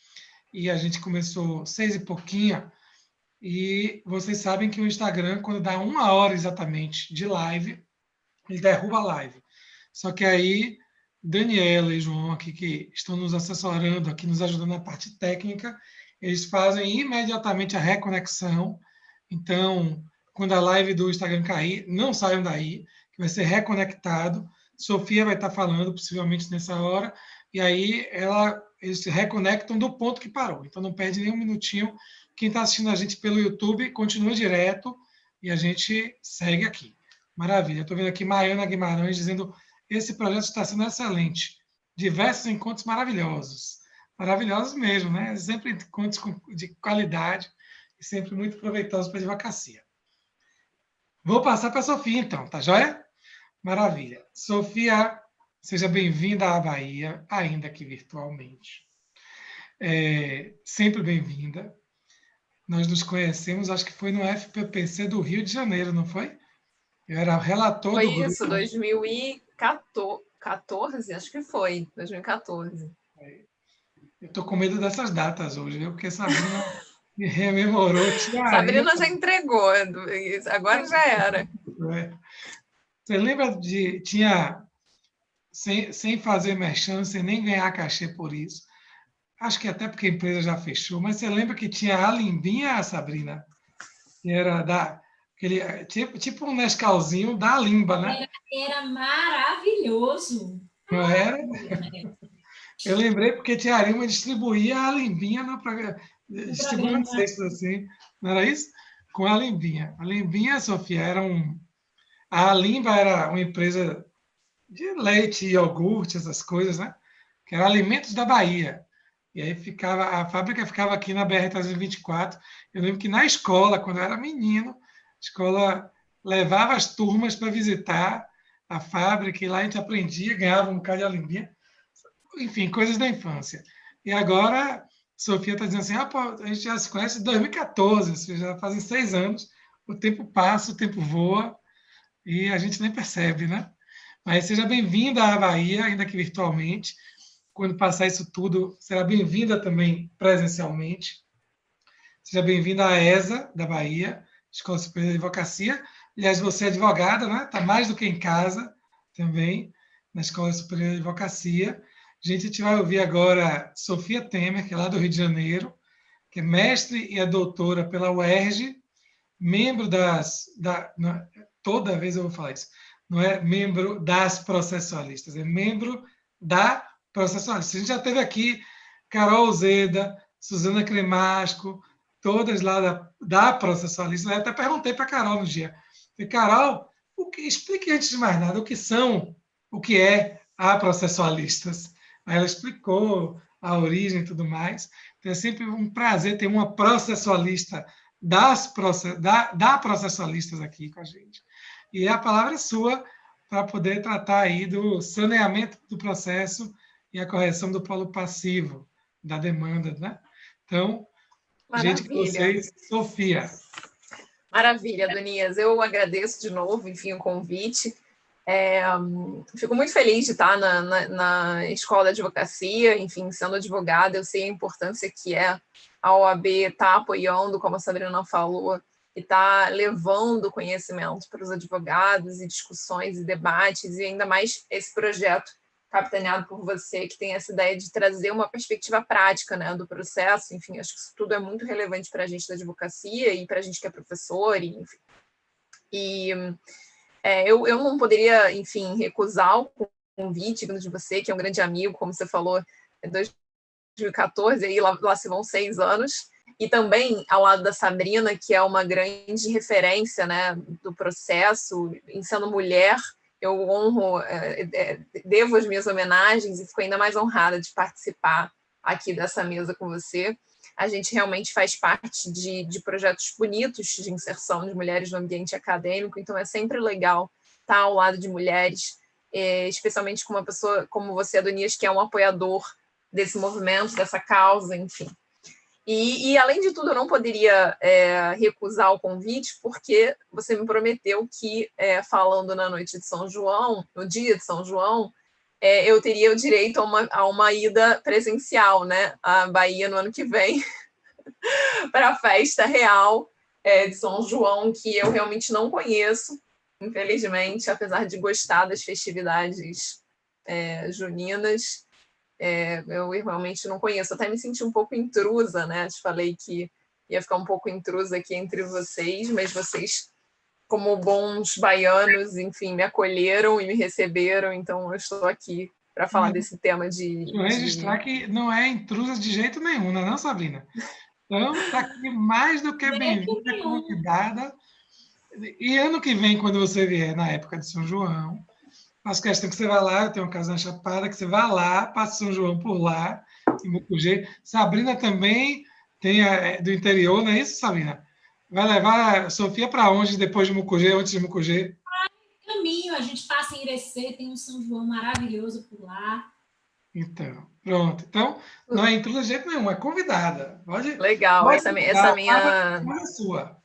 e a gente começou 6 e pouquinho. E vocês sabem que o Instagram, quando dá 1 hora exatamente de live, ele derruba a live. Só que aí, Daniela e João aqui, que estão nos assessorando, aqui nos ajudando na parte técnica, eles fazem imediatamente a reconexão. Então, quando a live do Instagram cair, não saiam daí, que vai ser reconectado. Sofia vai estar falando, possivelmente nessa hora, e aí eles se reconectam do ponto que parou. Então, não perde nem um minutinho. Quem está assistindo a gente pelo YouTube, continua direto e a gente segue aqui. Maravilha. Estou vendo aqui Maiana Guimarães dizendo esse projeto está sendo excelente. Diversos encontros maravilhosos. Maravilhosos mesmo, né? Sempre encontros de qualidade e sempre muito proveitosos para a advocacia. Vou passar para a Sofia, então, tá joia? Maravilha. Sofia, seja bem-vinda à Bahia, ainda que virtualmente. Sempre bem-vinda. Nós nos conhecemos, acho que foi no FPPC do Rio de Janeiro, não foi? Eu era o relator do grupo. Foi isso, 2014, acho que foi, 2014. Eu estou com medo dessas datas hoje, viu? Porque Sabrina me rememorou. Sabrina já entregou, agora já era. Você lembra de... sem fazer merchan, sem nem ganhar cachê por isso. Acho que até porque a empresa já fechou, mas você lembra que tinha a Limbinha, Sabrina? Que era tipo um Nescauzinho da Limba, né? Era maravilhoso. Não era? Eu lembrei porque Tia Arima distribuía a Limbinha no programa. Distribuía cestas, assim. Não era isso? Com a Limbinha. A Limbinha, Sofia, a Limba era uma empresa de leite, iogurte, essas coisas, né? Que era Alimentos da Bahia. E aí a fábrica ficava aqui na BR-324. Eu lembro que na escola, quando eu era menino, a escola levava as turmas para visitar a fábrica e lá a gente aprendia, ganhava um bocado de alimbinha. Enfim, coisas da infância. E agora, Sofia está dizendo assim, pô, a gente já se conhece em 2014, já fazem 6 anos, o tempo passa, o tempo voa e a gente nem percebe, né? Mas seja bem-vinda à Bahia, ainda que virtualmente. Quando passar isso tudo, será bem-vinda também presencialmente. Seja bem-vinda à ESA, da Bahia, Escola Superior de Advocacia. Aliás, você é advogada, né? Está mais do que em casa também, na Escola Superior de Advocacia. A gente vai ouvir agora Sofia Temer, que é lá do Rio de Janeiro, que é mestre e é doutora pela UERJ, membro toda vez eu vou falar isso, não é membro das processualistas, é membro da processualista. A gente já teve aqui Carol Zeda, Suzana Cremasco, todas lá da processualista. Eu até perguntei para a Carol no dia. Falei, Carol, explique antes de mais nada o que é a processualistas. Aí ela explicou a origem e tudo mais. Então, é sempre um prazer ter uma processualista da processualistas aqui com a gente. E a palavra é sua para poder tratar aí do saneamento do processo e a correção do polo passivo da demanda, né? Então, Gente com Maravilha. vocês, Sofia. Maravilha, Adonias. Eu agradeço de novo, enfim, o convite. Fico muito feliz de estar na escola de advocacia, enfim, sendo advogada. Eu sei a importância que é a OAB estar apoiando, como a Sabrina falou, e estar levando conhecimento para os advogados e discussões e debates, e ainda mais esse projeto capitaneado por você, que tem essa ideia de trazer uma perspectiva prática, né, do processo. Enfim, acho que isso tudo é muito relevante para a gente da advocacia e para a gente que é professor, e, enfim. E eu não poderia, enfim, recusar o convite de você, que é um grande amigo, como você falou, é 2014, aí lá se vão 6 anos, e também ao lado da Sabrina, que é uma grande referência, né, do processo, em sendo mulher, eu honro, devo as minhas homenagens e fico ainda mais honrada de participar aqui dessa mesa com você. A gente realmente faz parte de projetos bonitos de inserção de mulheres no ambiente acadêmico, então é sempre legal estar ao lado de mulheres, especialmente com uma pessoa como você, Adonias, que é um apoiador desse movimento, dessa causa, enfim. E além de tudo, eu não poderia recusar o convite, porque você me prometeu que, falando na noite de São João, no dia de São João, eu teria o direito a uma ida presencial, né, à Bahia no ano que vem, para a festa real de São João, que eu realmente não conheço, infelizmente, apesar de gostar das festividades juninas. Eu realmente não conheço, até me senti um pouco intrusa, né? Te falei que ia ficar um pouco intrusa aqui entre vocês, mas vocês, como bons baianos, enfim, me acolheram e me receberam, então eu estou aqui para falar desse tema Deixa eu registrar que não é intrusa de jeito nenhum, não é não, Sabrina? Então, está aqui mais do que bem-vinda, convidada. E ano que vem, quando você vier, na época de São João, faço questão que você vá lá, eu tenho uma casa na Chapada, que você vá lá, passe São João por lá, em Mucugê. Sabrina também tem do interior, não é isso, Sabrina? Vai levar a Sofia para onde depois de Mucugê, antes de Mucugê? Caminho, a gente passa em Irecê, tem um São João maravilhoso por lá. Então, pronto. Então, não é intrusa de jeito nenhum, é convidada. Legal, pode convidar, a casa é sua.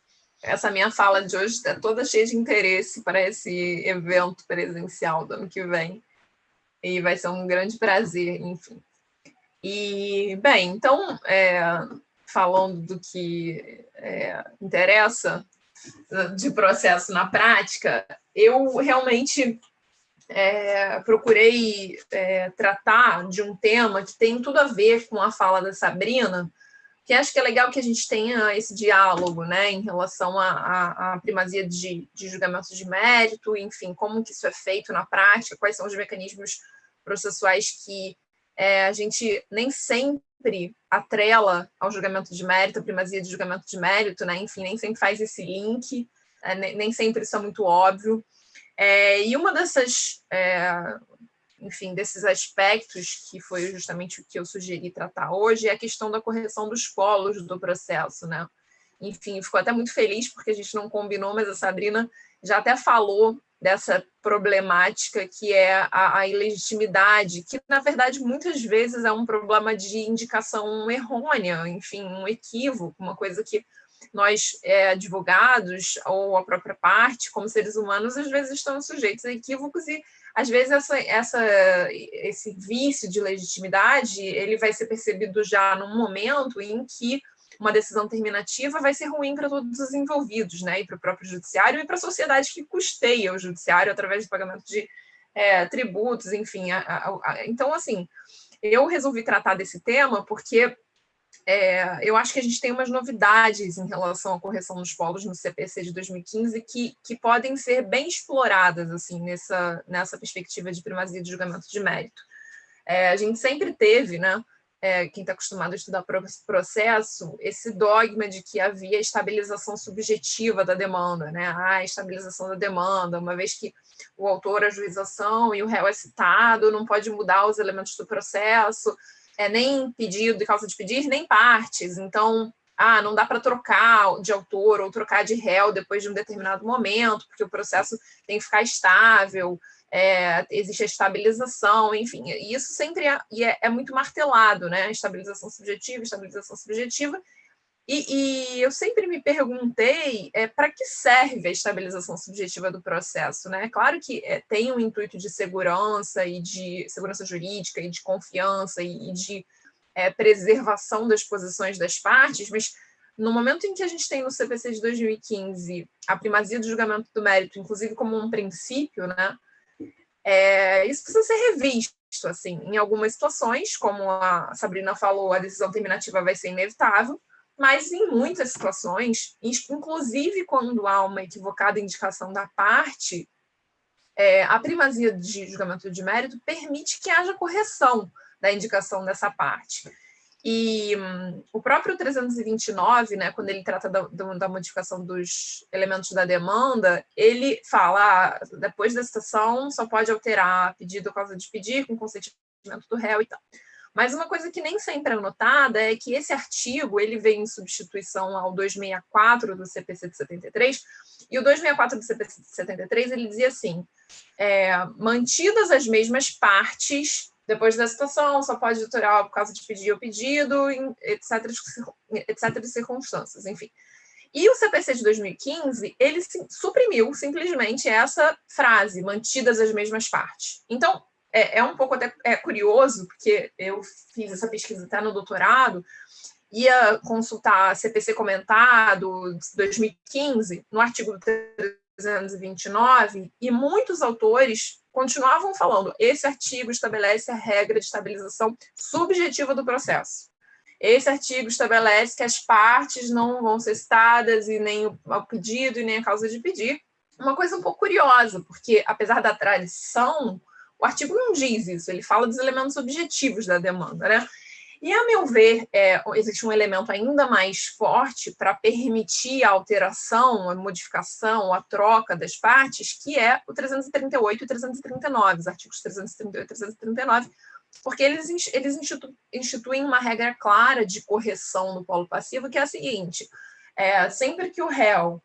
Essa minha fala de hoje está toda cheia de interesse para esse evento presencial do ano que vem. E vai ser um grande prazer, enfim. E, bem, então, falando do que interessa de processo na prática, eu realmente procurei tratar de um tema que tem tudo a ver com a fala da Sabrina, que acho que é legal que a gente tenha esse diálogo, né, em relação à primazia de julgamentos de mérito, enfim, como que isso é feito na prática, quais são os mecanismos processuais que a gente nem sempre atrela ao julgamento de mérito, a primazia de julgamento de mérito, né, enfim, nem sempre faz esse link, nem sempre isso é muito óbvio. E uma dessas, enfim, desses aspectos, que foi justamente o que eu sugeri tratar hoje, é a questão da correção dos polos do processo, né? Enfim, ficou até muito feliz porque a gente não combinou, mas a Sabrina já até falou dessa problemática que é a ilegitimidade, que, na verdade, muitas vezes é um problema de indicação errônea, enfim, um equívoco, uma coisa que nós, advogados, ou a própria parte, como seres humanos, às vezes estamos sujeitos a equívocos e, às vezes, esse vício de legitimidade ele vai ser percebido já num momento em que uma decisão terminativa vai ser ruim para todos os envolvidos, né? E para o próprio judiciário e para a sociedade que custeia o judiciário através do pagamento de tributos, enfim. Então, assim, eu resolvi tratar desse tema porque eu acho que a gente tem umas novidades em relação à correção dos polos no CPC de 2015 que podem ser bem exploradas assim nessa perspectiva de primazia de julgamento de mérito. A gente sempre teve, né, quem está acostumado a estudar processo, esse dogma de que havia estabilização subjetiva da demanda, né? A estabilização da demanda, uma vez que o autor, a ajuização e o réu é citado, não pode mudar os elementos do processo, nem pedido e causa de pedir, nem partes. Então, não dá para trocar de autor ou trocar de réu depois de um determinado momento, porque o processo tem que ficar estável, existe a estabilização, enfim, e isso sempre é muito martelado, né? Estabilização subjetiva, E eu sempre me perguntei para que serve a estabilização subjetiva do processo, né? Claro que tem um intuito de segurança e de segurança jurídica e de confiança e de preservação das posições das partes, mas no momento em que a gente tem no CPC de 2015 a primazia do julgamento do mérito, inclusive como um princípio, né? Isso precisa ser revisto, assim, em algumas situações, como a Sabrina falou, a decisão terminativa vai ser inevitável, mas em muitas situações, inclusive quando há uma equivocada indicação da parte, a primazia de julgamento de mérito permite que haja correção da indicação dessa parte. E o próprio 329, né, quando ele trata da modificação dos elementos da demanda, ele fala, depois da citação, só pode alterar pedido ou causa de pedir com consentimento do réu e tal. Mas uma coisa que nem sempre é notada é que esse artigo ele vem em substituição ao 264 do CPC de 73, e o 264 do CPC de 73 ele dizia assim, mantidas as mesmas partes, depois da citação, só pode alterar por causa de pedir ou pedido, etc. circunstâncias, enfim. E o CPC de 2015, ele suprimiu simplesmente essa frase, mantidas as mesmas partes. Então, é um pouco até curioso, porque eu fiz essa pesquisa até no doutorado, ia consultar CPC comentado de 2015, no artigo 329, e muitos autores continuavam falando, esse artigo estabelece a regra de estabilização subjetiva do processo. Esse artigo estabelece que as partes não vão ser citadas, e nem o pedido, e nem a causa de pedir. Uma coisa um pouco curiosa, porque, apesar da tradição, o artigo não diz isso, ele fala dos elementos objetivos da demanda, né? E, a meu ver, existe um elemento ainda mais forte para permitir a alteração, a modificação, a troca das partes, que é o 338 e 339, os artigos 338 e 339, porque eles instituem uma regra clara de correção no polo passivo, que é a seguinte, sempre que o réu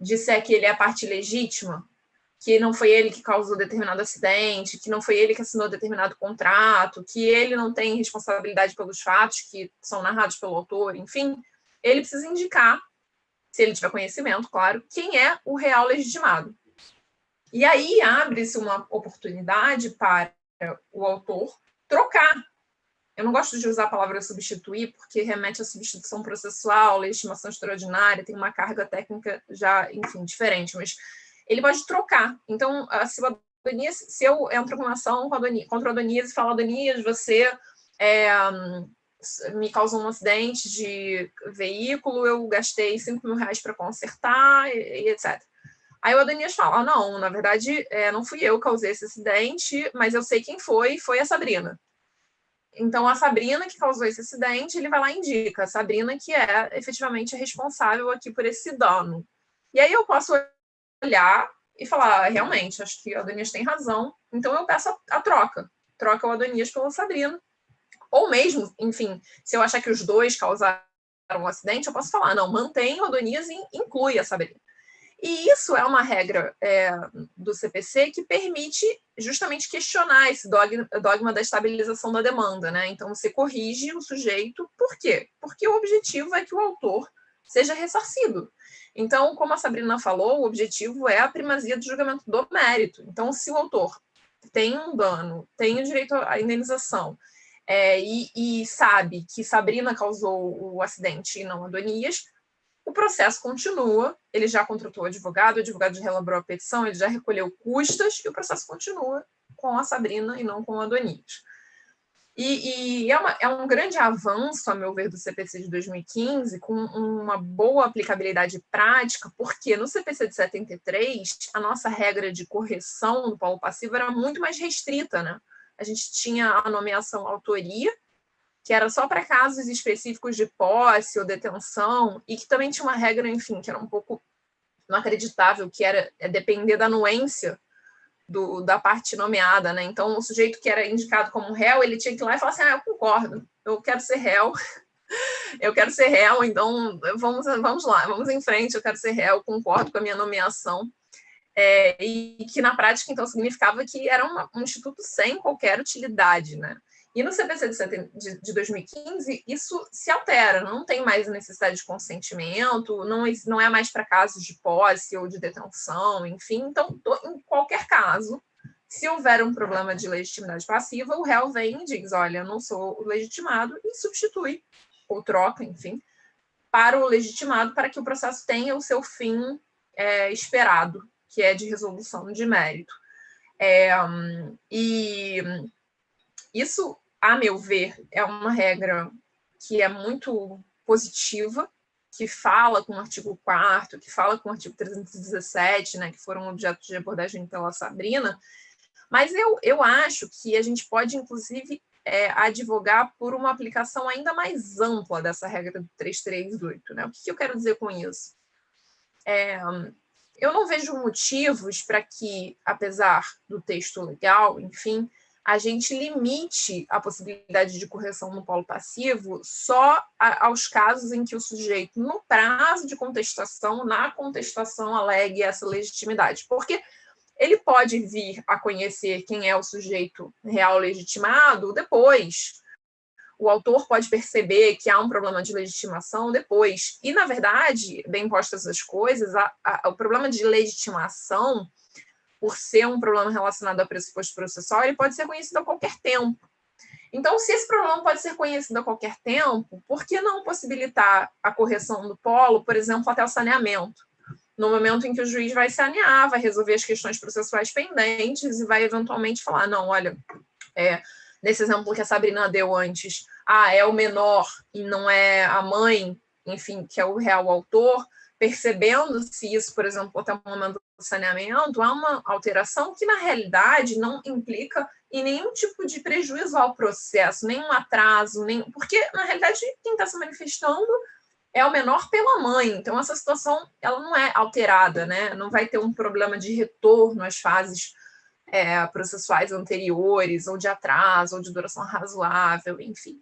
disser que ele é a parte legítima, que não foi ele que causou determinado acidente, que não foi ele que assinou determinado contrato, que ele não tem responsabilidade pelos fatos que são narrados pelo autor, enfim, ele precisa indicar, se ele tiver conhecimento, claro, quem é o real legitimado. E aí abre-se uma oportunidade para o autor trocar. Eu não gosto de usar a palavra substituir, porque remete à substituição processual, legitimação extraordinária, tem uma carga técnica já, enfim, diferente, mas ele pode trocar. Então, se eu entro com uma ação contra o Adonias e falo, Adonias, você me causou um acidente de veículo, eu gastei R$5.000 para consertar, e etc. Aí o Adonias fala, não, na verdade, não fui eu que causei esse acidente, mas eu sei quem foi a Sabrina. Então, a Sabrina que causou esse acidente, ele vai lá e indica, a Sabrina que é efetivamente responsável aqui por esse dano. E aí eu posso olhar e falar, realmente, acho que o Adonias tem razão, então eu peço a troca o Adonias pela Sabrina, ou mesmo, enfim, se eu achar que os dois causaram um acidente, eu posso falar, não, mantém o Adonias e inclui a Sabrina. E isso é uma regra do CPC que permite justamente questionar esse dogma da estabilização da demanda, né? Então, você corrige o sujeito, por quê? Porque o objetivo é que o autor seja ressarcido. Então, como a Sabrina falou, o objetivo é a primazia do julgamento do mérito. Então, se o autor tem um dano, tem o direito à indenização, e sabe que Sabrina causou o acidente e não Adonias, o processo continua, ele já contratou o advogado já relaborou a petição, ele já recolheu custas, e o processo continua com a Sabrina e não com o Adonias. E é um grande avanço, a meu ver, do CPC de 2015, com uma boa aplicabilidade prática, porque no CPC de 73, a nossa regra de correção do polo passivo era muito mais restrita, né? A gente tinha a nomeação autoria, que era só para casos específicos de posse ou detenção, e que também tinha uma regra, enfim, que era um pouco inacreditável, que era depender da anuência da parte nomeada, né? Então, o sujeito que era indicado como réu, ele tinha que ir lá e falar assim, eu concordo, eu quero ser réu, então vamos lá, vamos em frente, eu quero ser réu, concordo com a minha nomeação. E que, na prática, então, significava que era um instituto sem qualquer utilidade, né? E no CPC de 2015, isso se altera, não tem mais necessidade de consentimento, não é mais para casos de posse ou de detenção, enfim. Então, em qualquer caso, se houver um problema de legitimidade passiva, o réu vem e diz, olha, eu não sou legitimado, e substitui, ou troca, enfim, para o legitimado, para que o processo tenha o seu fim esperado, que é de resolução de mérito. E isso, a meu ver, é uma regra que é muito positiva, que fala com o artigo 4º, que fala com o artigo 317, né, que foram objeto de abordagem pela Sabrina, mas eu acho que a gente pode, inclusive, advogar por uma aplicação ainda mais ampla dessa regra do 338. Né? O que eu quero dizer com isso? Eu não vejo motivos para que, apesar do texto legal, enfim, a gente limite a possibilidade de correção no polo passivo só aos casos em que o sujeito, no prazo de contestação, na contestação, alegue essa legitimidade. Porque ele pode vir a conhecer quem é o sujeito real legitimado depois. O autor pode perceber que há um problema de legitimação depois. E, na verdade, bem postas as coisas, o problema de legitimação, por ser um problema relacionado ao pressuposto processual, ele pode ser conhecido a qualquer tempo. Então, se esse problema pode ser conhecido a qualquer tempo, por que não possibilitar a correção do polo, por exemplo, até o saneamento? No momento em que o juiz vai sanear, vai resolver as questões processuais pendentes e vai eventualmente falar, não, olha, nesse exemplo que a Sabrina deu antes, é o menor e não é a mãe, enfim, que é o real autor, percebendo-se isso, por exemplo, até o momento do saneamento, há uma alteração que, na realidade, não implica em nenhum tipo de prejuízo ao processo, nenhum atraso, porque, na realidade, quem está se manifestando é o menor pela mãe. Então, essa situação ela não é alterada, né? Não vai ter um problema de retorno às fases processuais anteriores, ou de atraso, ou de duração razoável, enfim.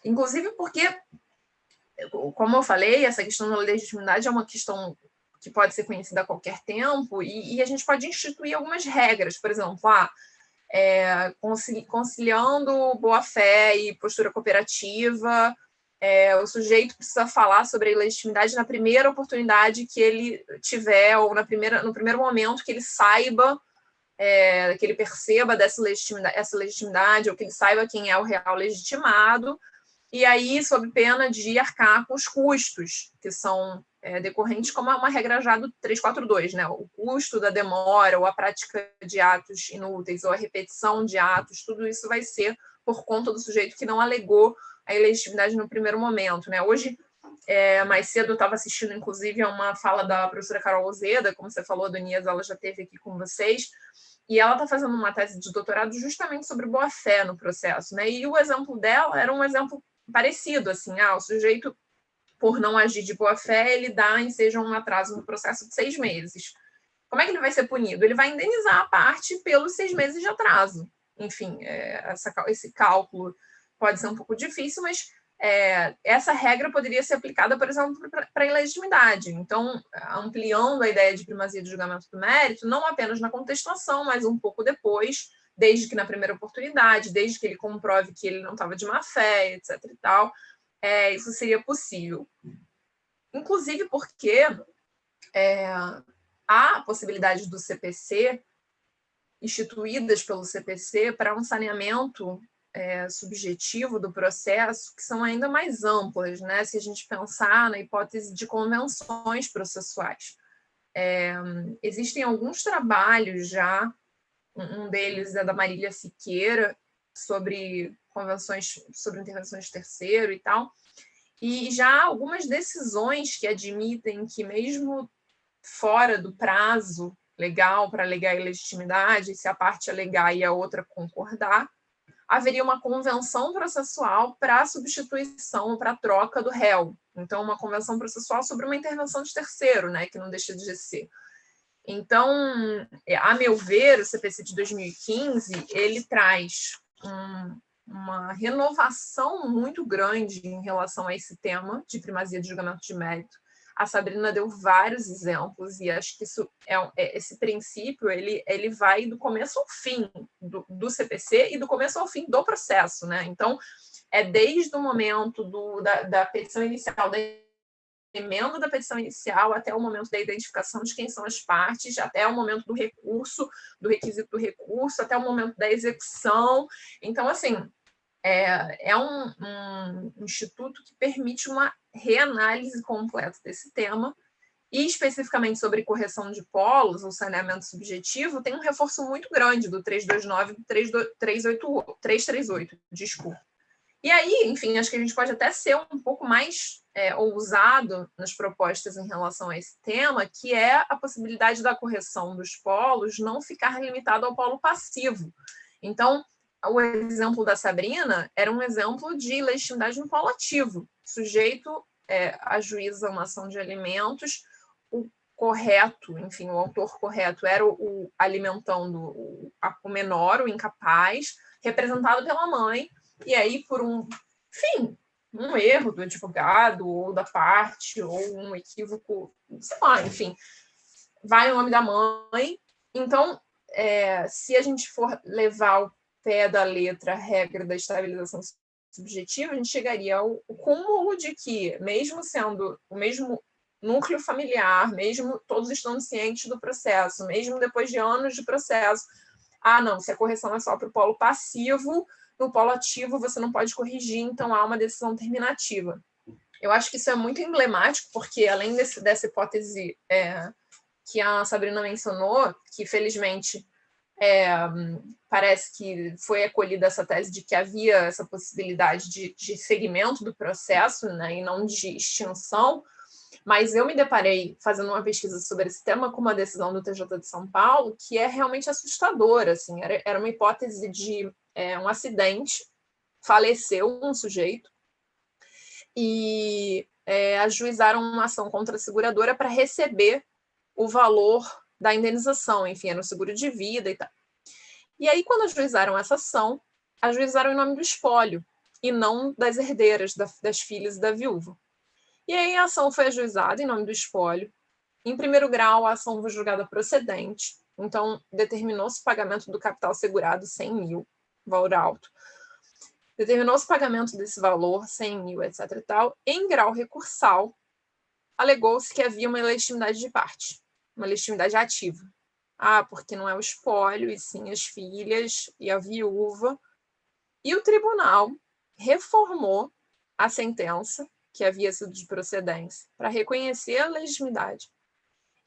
Inclusive porque, como eu falei, essa questão da legitimidade é uma questão que pode ser conhecida a qualquer tempo, e a gente pode instituir algumas regras, por exemplo, conciliando boa-fé e postura cooperativa, o sujeito precisa falar sobre a ilegitimidade na primeira oportunidade que ele tiver, ou no primeiro momento que ele saiba, que ele perceba essa legitimidade, ou que ele saiba quem é o real legitimado, e aí, sob pena de arcar com os custos, que são decorrentes, como é uma regra já do 342, né? O custo da demora, ou a prática de atos inúteis, ou a repetição de atos, tudo isso vai ser por conta do sujeito que não alegou a ilegitimidade no primeiro momento, né? Hoje, mais cedo, eu estava assistindo, inclusive, a uma fala da professora Carol Ozeda, como você falou, Donias, ela já esteve aqui com vocês, e ela está fazendo uma tese de doutorado justamente sobre boa-fé no processo, né? E o exemplo dela era um exemplo parecido, assim, o sujeito, por não agir de boa-fé, ele enseja um atraso no processo de 6 meses. Como é que ele vai ser punido? Ele vai indenizar a parte pelos 6 meses de atraso. Enfim, esse cálculo pode ser um pouco difícil, mas essa regra poderia ser aplicada, por exemplo, para a ilegitimidade. Então, ampliando a ideia de primazia de julgamento do mérito, não apenas na contestação, mas um pouco depois, desde que na primeira oportunidade, desde que ele comprove que ele não estava de má fé, etc. e tal, isso seria possível. Inclusive porque há possibilidades do CPC, instituídas pelo CPC, para um saneamento subjetivo do processo, que são ainda mais amplas, né? Se a gente pensar na hipótese de convenções processuais. Existem alguns trabalhos já, um deles é da Marília Siqueira, sobre convenções, sobre intervenções de terceiro e tal, e já há algumas decisões que admitem que, mesmo fora do prazo legal para alegar a ilegitimidade, se a parte alegar e a outra concordar, haveria uma convenção processual para a substituição, para a troca do réu. Então, uma convenção processual sobre uma intervenção de terceiro, né, que não deixa de ser. Então, a meu ver, o CPC de 2015, ele traz uma renovação muito grande em relação a esse tema de primazia de julgamento de mérito. A Sabrina deu vários exemplos, e acho que isso esse princípio ele vai do começo ao fim do CPC e do começo ao fim do processo, né? Então, é desde o momento da petição inicial, da emenda da petição inicial, até o momento da identificação de quem são as partes, até o momento do recurso, do requisito do recurso, até o momento da execução. Então, assim, é um instituto que permite uma reanálise completa desse tema, e especificamente sobre correção de polos, o saneamento subjetivo, tem um reforço muito grande do 329 e do 338, desculpa. E aí, enfim, acho que a gente pode até ser um pouco mais ousado nas propostas em relação a esse tema, que é a possibilidade da correção dos polos não ficar limitado ao polo passivo. Então, o exemplo da Sabrina era um exemplo de legitimidade no polo ativo. O sujeito ajuiza uma ação de alimentos, o correto, enfim, o autor correto era o alimentando o menor, o incapaz, representado pela mãe, e aí por um erro do advogado ou da parte, ou um equívoco, sei lá, enfim, vai o nome da mãe. Então, se a gente for levar ao pé da letra a regra da estabilização subjetiva, a gente chegaria ao cúmulo de que, mesmo sendo o mesmo núcleo familiar, mesmo todos estando cientes do processo, mesmo depois de anos de processo, não, se a correção é só para o polo passivo, no polo ativo você não pode corrigir, então há uma decisão terminativa. Eu acho que isso é muito emblemático, porque além dessa hipótese que a Sabrina mencionou, que felizmente parece que foi acolhida essa tese de que havia essa possibilidade de segmento do processo, né, e não de extinção, mas eu me deparei, fazendo uma pesquisa sobre esse tema, com uma decisão do TJ de São Paulo que é realmente assustadora. Assim, era uma hipótese de um acidente, faleceu um sujeito, e ajuizaram uma ação contra a seguradora para receber o valor da indenização, enfim, era um seguro de vida e tal. E aí, quando ajuizaram essa ação, ajuizaram em nome do espólio, e não das herdeiras, das filhas e da viúva. E aí a ação foi ajuizada em nome do espólio. Em primeiro grau, a ação foi julgada procedente, então determinou-se o pagamento do capital segurado, 100 mil, valor alto. Determinou-se o pagamento desse valor, 100 mil, etc. e tal. Em grau recursal, alegou-se que havia uma ilegitimidade de parte, uma legitimidade ativa. Porque não é o espólio, e sim as filhas e a viúva. E o tribunal reformou a sentença, que havia sido de procedência, para reconhecer a legitimidade.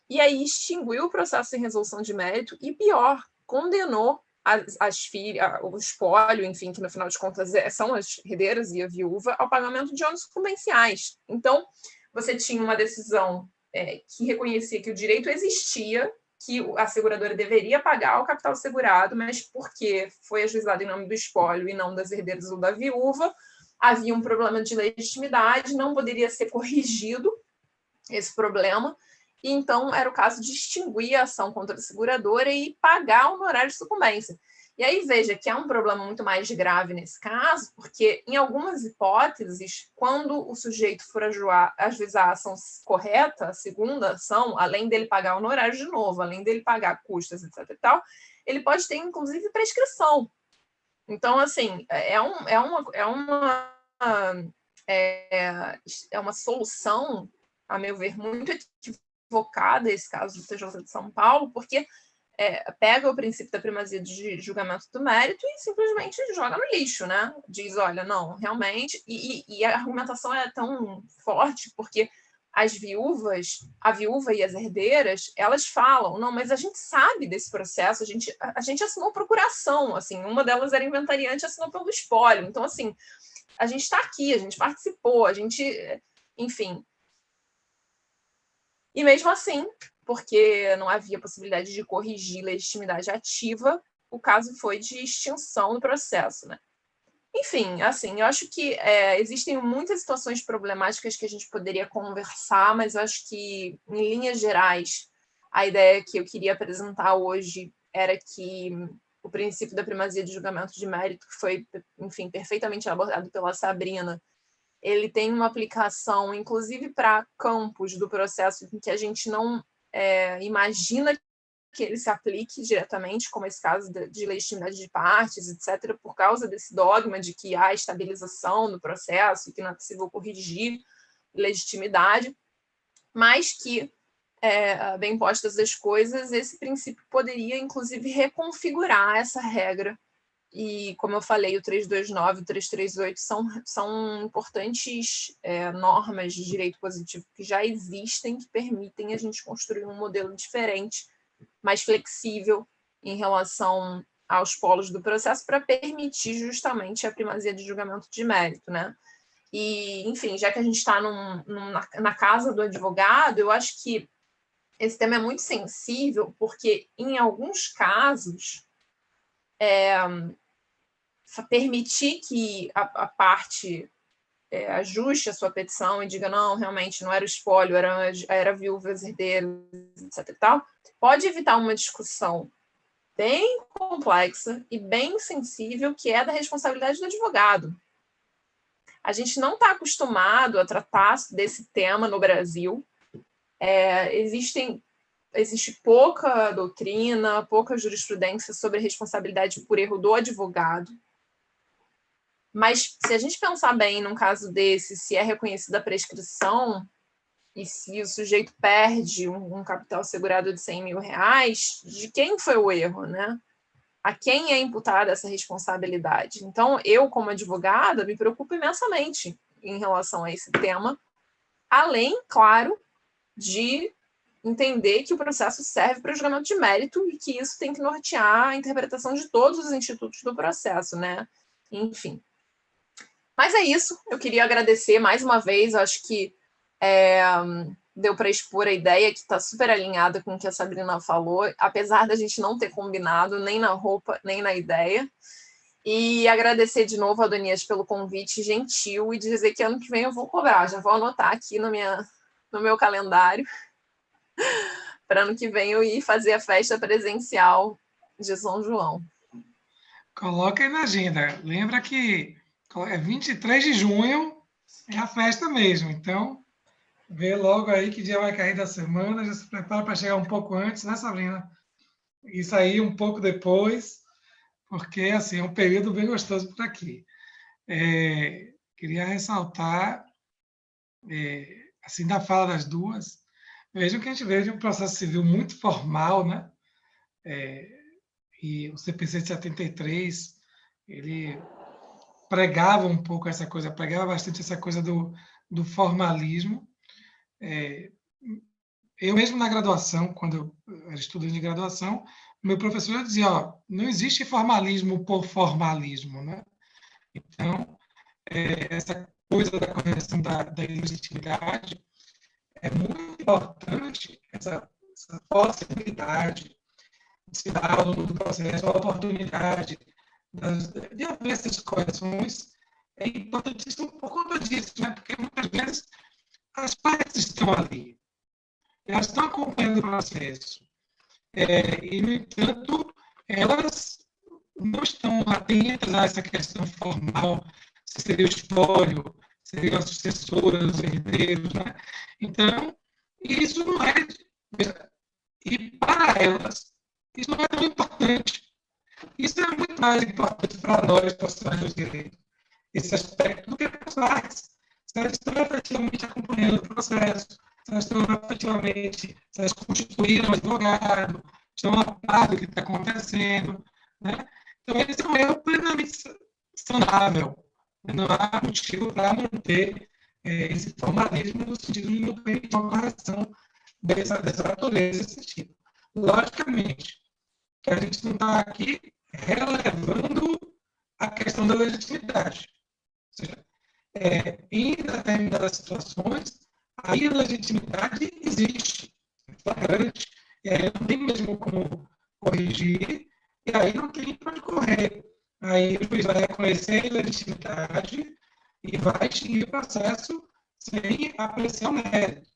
E aí extinguiu o processo em resolução de mérito e, pior, condenou as filhas, o espólio, enfim, que no final de contas são as herdeiras e a viúva, ao pagamento de ônus sucumbenciais. Então, você tinha uma decisão que reconhecia que o direito existia, que a seguradora deveria pagar o capital segurado, mas porque foi ajuizado em nome do espólio e não das herdeiras ou da viúva, havia um problema de legitimidade, não poderia ser corrigido esse problema, e então era o caso de extinguir a ação contra a seguradora e pagar o honorário de sucumbência. E aí veja que há um problema muito mais grave nesse caso, porque em algumas hipóteses, quando o sujeito for ajuizar a ação correta, a segunda ação, além dele pagar o honorário de novo, além dele pagar custas, etc. e tal, ele pode ter, inclusive, prescrição. Então, assim, é uma solução, a meu ver, muito equivocada esse caso do TJ de São Paulo, porque pega o princípio da primazia de julgamento do mérito e simplesmente joga no lixo, né? Diz, olha, não, realmente, e a argumentação é tão forte porque a viúva e as herdeiras, elas falam, não, mas a gente sabe desse processo, a gente assinou procuração, assim, uma delas era inventariante, assinou pelo espólio, então, assim, a gente está aqui, a gente participou, enfim. E mesmo assim, porque não havia possibilidade de corrigir legitimidade ativa, o caso foi de extinção do processo, né? Enfim, assim, eu acho que existem muitas situações problemáticas que a gente poderia conversar, mas eu acho que, em linhas gerais, a ideia que eu queria apresentar hoje era que o princípio da primazia de julgamento de mérito, que foi, enfim, perfeitamente abordado pela Sabrina, ele tem uma aplicação, inclusive para campos do processo em que a gente não imagina que ele se aplique diretamente, como esse caso de legitimidade de partes, etc., por causa desse dogma de que há estabilização do processo e que não é possível corrigir legitimidade, mas que, bem postas as coisas, esse princípio poderia, inclusive, reconfigurar essa regra. E, como eu falei, o 329 e o 338 são importantes normas de direito positivo que já existem, que permitem a gente construir um modelo diferente, mais flexível em relação aos polos do processo, para permitir justamente a primazia de julgamento de mérito, né? E, enfim, já que a gente está na casa do advogado, eu acho que esse tema é muito sensível, porque, em alguns casos, permitir que a parte ajuste a sua petição e diga, não, realmente não era o espólio, era viúvas, herdeiros, etc. e tal, pode evitar uma discussão bem complexa e bem sensível, que é da responsabilidade do advogado. A gente não está acostumado a tratar desse tema no Brasil. Existe pouca doutrina, pouca jurisprudência sobre a responsabilidade por erro do advogado. Mas, se a gente pensar bem num caso desse, se é reconhecida a prescrição e se o sujeito perde um capital segurado de R$100 mil, de quem foi o erro, né? A quem é imputada essa responsabilidade? Então, eu, como advogada, me preocupo imensamente em relação a esse tema, além, claro, de entender que o processo serve para o julgamento de mérito e que isso tem que nortear a interpretação de todos os institutos do processo, né? Enfim. Mas é isso, eu queria agradecer mais uma vez, eu acho que deu para expor a ideia que está super alinhada com o que a Sabrina falou, apesar da gente não ter combinado nem na roupa, nem na ideia. E agradecer de novo a Adonias pelo convite gentil e dizer que ano que vem eu vou cobrar. Já vou anotar aqui no meu calendário para ano que vem eu ir fazer a festa presencial de São João. Coloca aí na agenda. Lembra que é 23 de junho, é a festa mesmo. Então, vê logo aí que dia vai cair da semana, já se prepara para chegar um pouco antes, né, Sabrina? E sair um pouco depois, porque assim, é um período bem gostoso por aqui. Queria ressaltar, assim, da fala das duas, vejam que a gente veio de um processo civil muito formal, né? E o CPC de 73, ele pregava um pouco essa coisa, pregava bastante essa coisa do formalismo. Eu mesmo na graduação, quando eu era estudante de graduação, meu professor dizia, não existe formalismo por formalismo, né? Então, essa coisa da correção da ilegitimidade é muito importante, essa possibilidade de se dar ao longo do processo a oportunidade de haver essas correções. É importantíssimo por conta disso, né? Porque muitas vezes as partes estão ali, elas estão acompanhando o processo. E, no entanto, elas não estão atentas a essa questão formal, se seria o espólio, seriam as sucessoras, os herdeiros, né? Então, isso não é... E para elas, isso não é tão importante. Isso é muito mais importante para nós, profissionais do direito, esse aspecto, do que para as partes. Se elas estão efetivamente acompanhando o processo, se elas estão efetivamente, se elas constituíram um advogado, estão a par do que está acontecendo, né? Então, esse é um erro plenamente sanável. Não há motivo para manter esse formalismo no sentido de não permitir uma correção dessa natureza, desse tipo. Logicamente, que a gente não está aqui relevando a questão da legitimidade. Ou seja, em determinadas situações, a ilegitimidade existe, é flagrante, e aí não tem mesmo como corrigir, e aí não tem para onde correr. Aí o juiz vai reconhecer a ilegitimidade e vai extinguir o processo sem apreciar o mérito,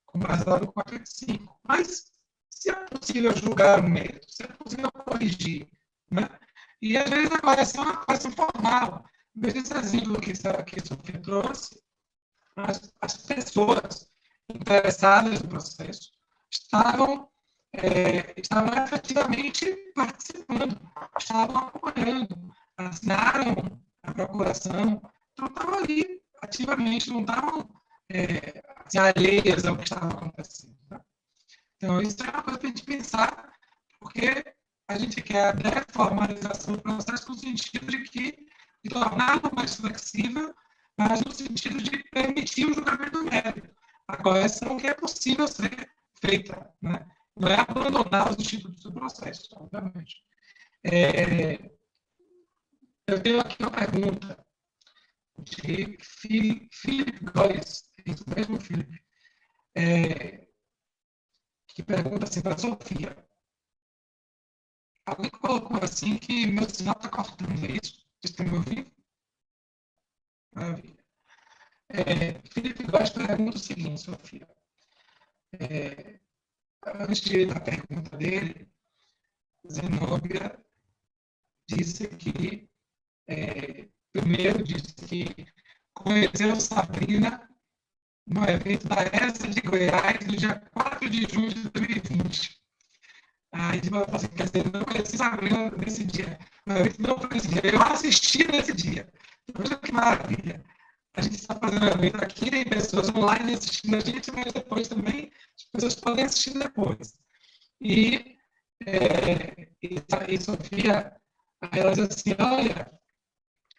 com base no 45. Mas, se é possível julgar o mérito, se é possível corrigir, né? E às vezes a correção é uma correção formal, Veja esse exemplo que a Sofia trouxe. As pessoas interessadas no processo estavam efetivamente participando, estavam acompanhando, assinaram a procuração, então estavam ali ativamente, não estavam assim, alheias ao que estava acontecendo. Tá? Então, isso é uma coisa para a gente pensar, porque a gente quer a deformalização do processo no sentido de torná-lo mais flexível, mas no sentido de permitir o julgamento médico, a correção que é possível ser feita, né? Não é abandonar os institutos do processo, obviamente. Eu tenho aqui uma pergunta de Felipe Góes, isso mesmo, Felipe, que pergunta assim para a Sofia. Alguém colocou assim que meu sinal está cortando, é isso? Vocês estão me ouvindo? Maravilha. Felipe Góes pergunta o seguinte, Sofia. Antes da pergunta dele, Zenóbia disse que, primeiro disse que conheceu Sabrina no evento da ESA de Goiás, no dia 4 de junho de 2020. Aí ele falou assim, quer dizer, não conheci Sabrina nesse dia. O evento não foi nesse dia, eu assisti nesse dia. Veja que maravilha. A gente está fazendo evento aqui, tem pessoas online assistindo a gente, mas depois também as pessoas podem assistir depois. E Sofia, ela diz assim, olha,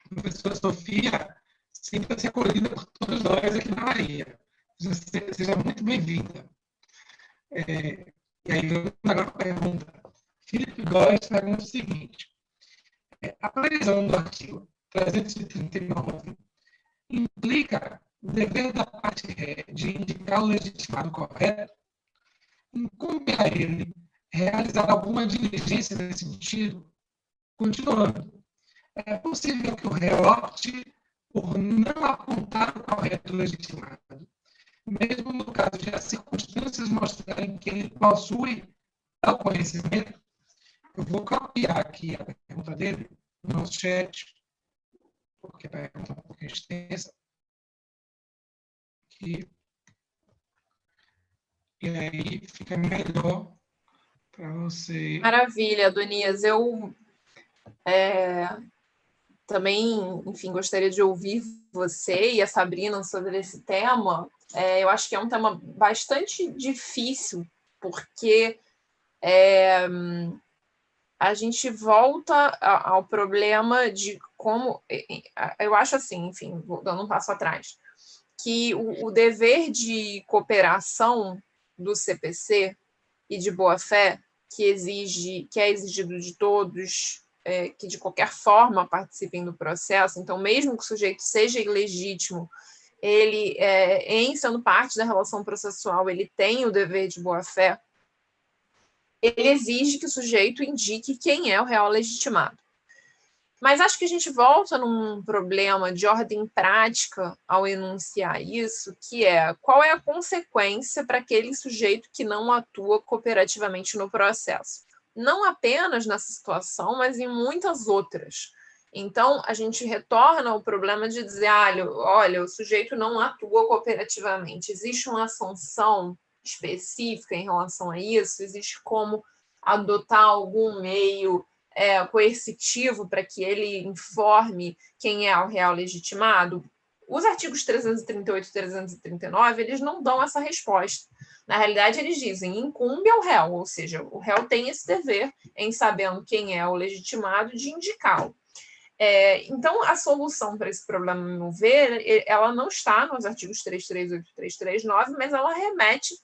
professora Sofia, sinta-se acolhida por todos nós aqui na Bahia. Seja muito bem-vinda. E aí, agora a pergunta. Felipe Góes pergunta o seguinte. A previsão do artigo 339 implica o dever da parte ré de indicar o legitimado correto, incumbe a ele realizar alguma diligência nesse sentido. Continuando, é possível que o réu opte por não apontar o correto legitimado, mesmo no caso de as circunstâncias mostrarem que ele possui tal conhecimento. Eu vou copiar aqui a pergunta dele no nosso chat, porque a pergunta é um pouquinho extensa. E aí fica melhor para você. Maravilha, Adonias. Eu também, enfim, gostaria de ouvir você e a Sabrina sobre esse tema. Eu acho que é um tema bastante difícil, porque a gente volta ao problema de como... Eu acho assim, enfim, dando um passo atrás, que o dever de cooperação do CPC e de boa-fé, que é exigido de todos, que de qualquer forma participem do processo, então, mesmo que o sujeito seja ilegítimo, ele, em sendo parte da relação processual, ele tem o dever de boa-fé, ele exige que o sujeito indique quem é o real legitimado. Mas acho que a gente volta num problema de ordem prática ao enunciar isso, que é qual é a consequência para aquele sujeito que não atua cooperativamente no processo. Não apenas nessa situação, mas em muitas outras. Então, a gente retorna ao problema de dizer, olha, o sujeito não atua cooperativamente. Existe uma sanção específica em relação a isso? Existe como adotar algum meio coercitivo para que ele informe quem é o real legitimado? Os artigos 338 e 339, eles não dão essa resposta. Na realidade, eles dizem, incumbe ao réu, ou seja, o réu tem esse dever, em sabendo quem é o legitimado, de indicá-lo. Então, a solução para esse problema, a meu ver, ela não está nos artigos 338 e 339, mas ela remete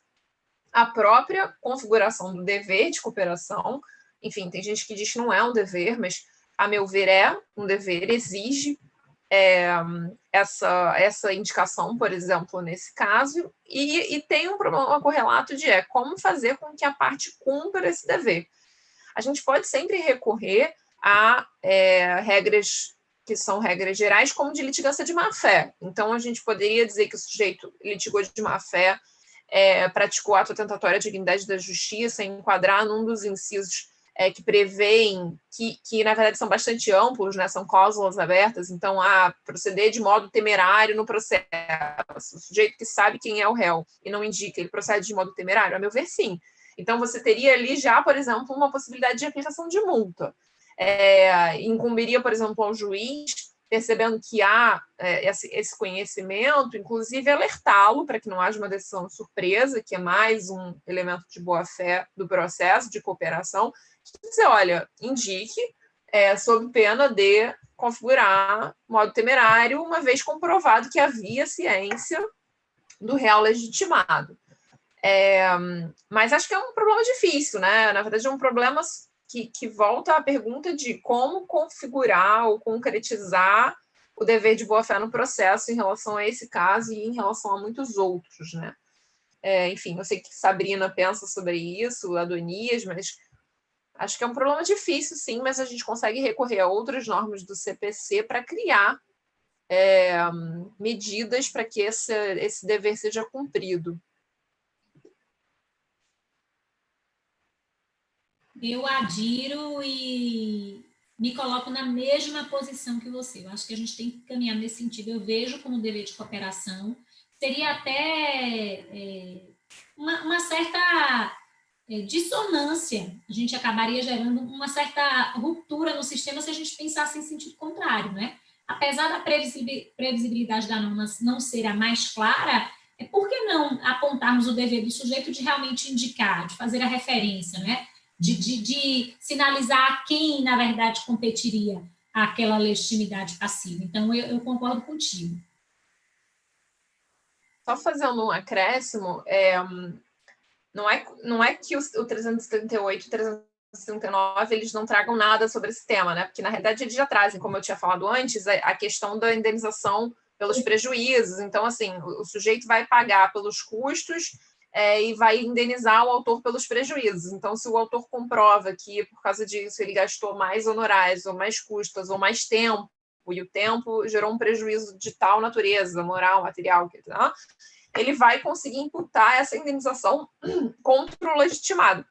à própria configuração do dever de cooperação. Enfim, tem gente que diz que não é um dever, mas, a meu ver, é um dever, exige essa indicação, por exemplo, nesse caso, e tem um problema correlato de como fazer com que a parte cumpra esse dever. A gente pode sempre recorrer a regras que são regras gerais, como de litigância de má-fé. Então, a gente poderia dizer que o sujeito litigou de má-fé, praticou ato atentatório à dignidade da justiça, enquadrar num dos incisos que prevêem, que na verdade são bastante amplos, né? São cláusulas abertas, então, proceder de modo temerário no processo. O sujeito que sabe quem é o réu e não indica, ele procede de modo temerário? A meu ver, sim. Então, você teria ali já, por exemplo, uma possibilidade de aplicação de multa. Incumbiria, por exemplo, ao juiz, percebendo que há esse conhecimento, inclusive alertá-lo para que não haja uma decisão surpresa, que é mais um elemento de boa-fé do processo de cooperação, de dizer, olha, indique, sob pena de configurar modo temerário, uma vez comprovado que havia ciência do réu legitimado. Mas acho que é um problema difícil, né? Na verdade, é um problema que volta à pergunta de como configurar ou concretizar o dever de boa-fé no processo em relação a esse caso e em relação a muitos outros, né? Enfim, eu sei que Sabrina pensa sobre isso, Adonias, mas acho que é um problema difícil, sim, mas a gente consegue recorrer a outras normas do CPC para criar medidas para que esse dever seja cumprido. Eu adiro e me coloco na mesma posição que você. Eu acho que a gente tem que caminhar nesse sentido. Eu vejo como dever de cooperação. Seria até uma certa dissonância. A gente acabaria gerando uma certa ruptura no sistema se a gente pensasse em sentido contrário, né? Apesar da previsibilidade da norma não ser a mais clara, por que não apontarmos o dever do sujeito de realmente indicar, de fazer a referência, né? De sinalizar a quem, na verdade, competiria aquela legitimidade passiva. Então, eu concordo contigo. Só fazendo um acréscimo, não é que o 338 e o 339 eles não tragam nada sobre esse tema, né? Porque, na realidade, eles já trazem, como eu tinha falado antes, a questão da indenização pelos prejuízos. Então, assim, o sujeito vai pagar pelos custos e vai indenizar o autor pelos prejuízos. Então, se o autor comprova que, por causa disso, ele gastou mais honorários, ou mais custas, ou mais tempo, e o tempo gerou um prejuízo de tal natureza, moral, material, ele vai conseguir imputar essa indenização contra o legitimado.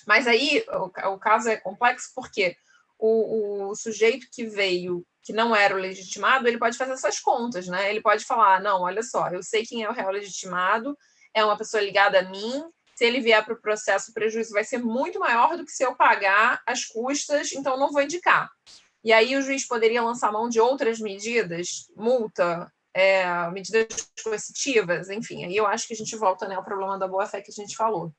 Mas aí o caso é complexo porque o sujeito que veio, que não era o legitimado, ele pode fazer essas contas, né? Ele pode falar, não, olha só, eu sei quem é o réu legitimado, é uma pessoa ligada a mim, se ele vier para o processo, o prejuízo vai ser muito maior do que se eu pagar as custas, então não vou indicar. E aí o juiz poderia lançar mão de outras medidas, multa, medidas coercitivas, enfim. Aí eu acho que a gente volta, né, ao problema da boa-fé que a gente falou.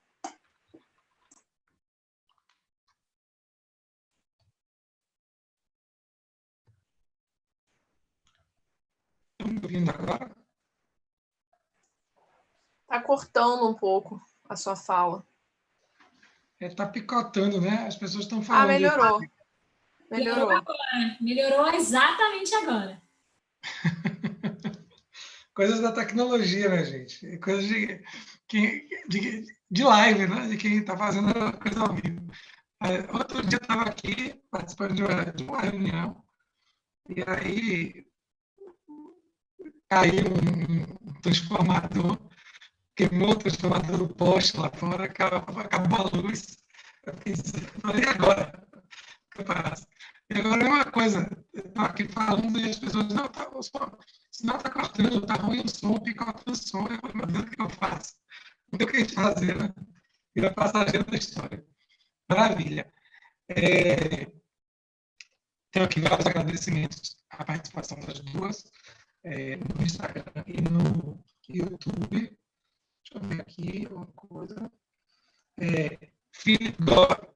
Estão me ouvindo agora? Está cortando um pouco a sua fala. Está picotando, né? As pessoas estão falando. Melhorou. Melhorou agora. Melhorou exatamente agora. Coisas da tecnologia, né, gente? Coisas de live, né? De quem está fazendo a coisa ao vivo. Outro dia eu estava aqui participando de uma reunião e aí caiu um transformador, queimou o transformador do poste lá fora, acabou a luz. Eu falei, e agora? E agora é uma coisa, eu estou aqui falando e as pessoas, não, o sinal está cortando, está ruim o som, picotando o som. Eu falei, meu Deus, o que eu faço? Não tem o que fazer, né? E a passageira da história. Maravilha. Tenho aqui vários agradecimentos à participação das duas, no Instagram e no YouTube. Deixa eu ver aqui uma coisa. Felipe Góes.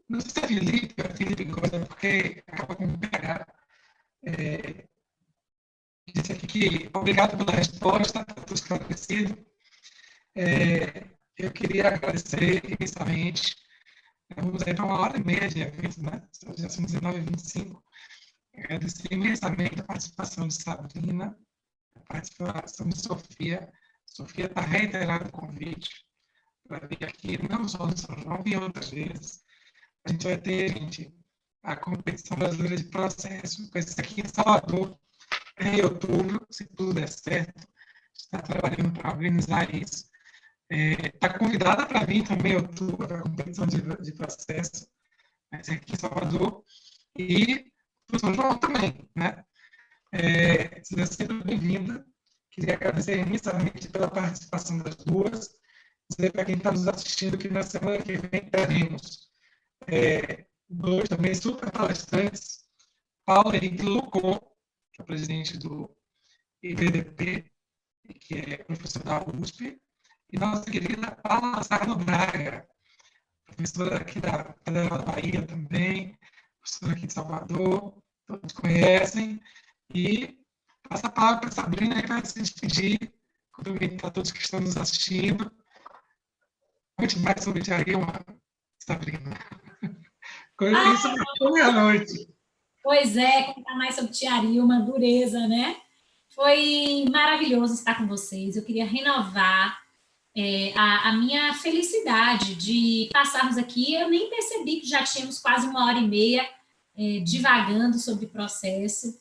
Não sei se é Felipe Góes, porque acaba com o PH. Disse aqui que obrigado pela resposta, está tudo esclarecido. Eu queria agradecer imensamente. Vamos aí para 1h30 de evento, né? Já são 19h25. Agradecer imensamente a participação de Sabrina, a participação de Sofia. Sofia está reiterando o convite para vir aqui, não só no São João, e outras vezes. A gente vai ter, a competição brasileira de processo, vai ser aqui em Salvador, em outubro, se tudo der certo. Está trabalhando para organizar isso. Está convidada para vir também, eu estou para a competição de processo, vai ser aqui em Salvador, e para o São João também, né? Seja sempre bem-vinda. Queria agradecer imensamente pela participação das duas, dizer para quem está nos assistindo que na semana que vem teremos dois também super palestrantes, Paulo Henrique Lucon, que é o presidente do IBDP, que é professor da USP, e nossa querida Paula Sarno Braga, professora aqui da Federal da Bahia também, professora aqui de Salvador, todos conhecem, e passa a palavra para a Sabrina, que vai se despedir, cumprimentar todos que estão nos assistindo. Conte mais sobre Tia Ilma, Sabrina. Isso foi meia-noite. Pois é, contar mais sobre Tia Ilma, dureza, né? Foi maravilhoso estar com vocês. Eu queria renovar a minha felicidade de passarmos aqui. Eu nem percebi que já tínhamos quase 1h30 divagando sobre o processo.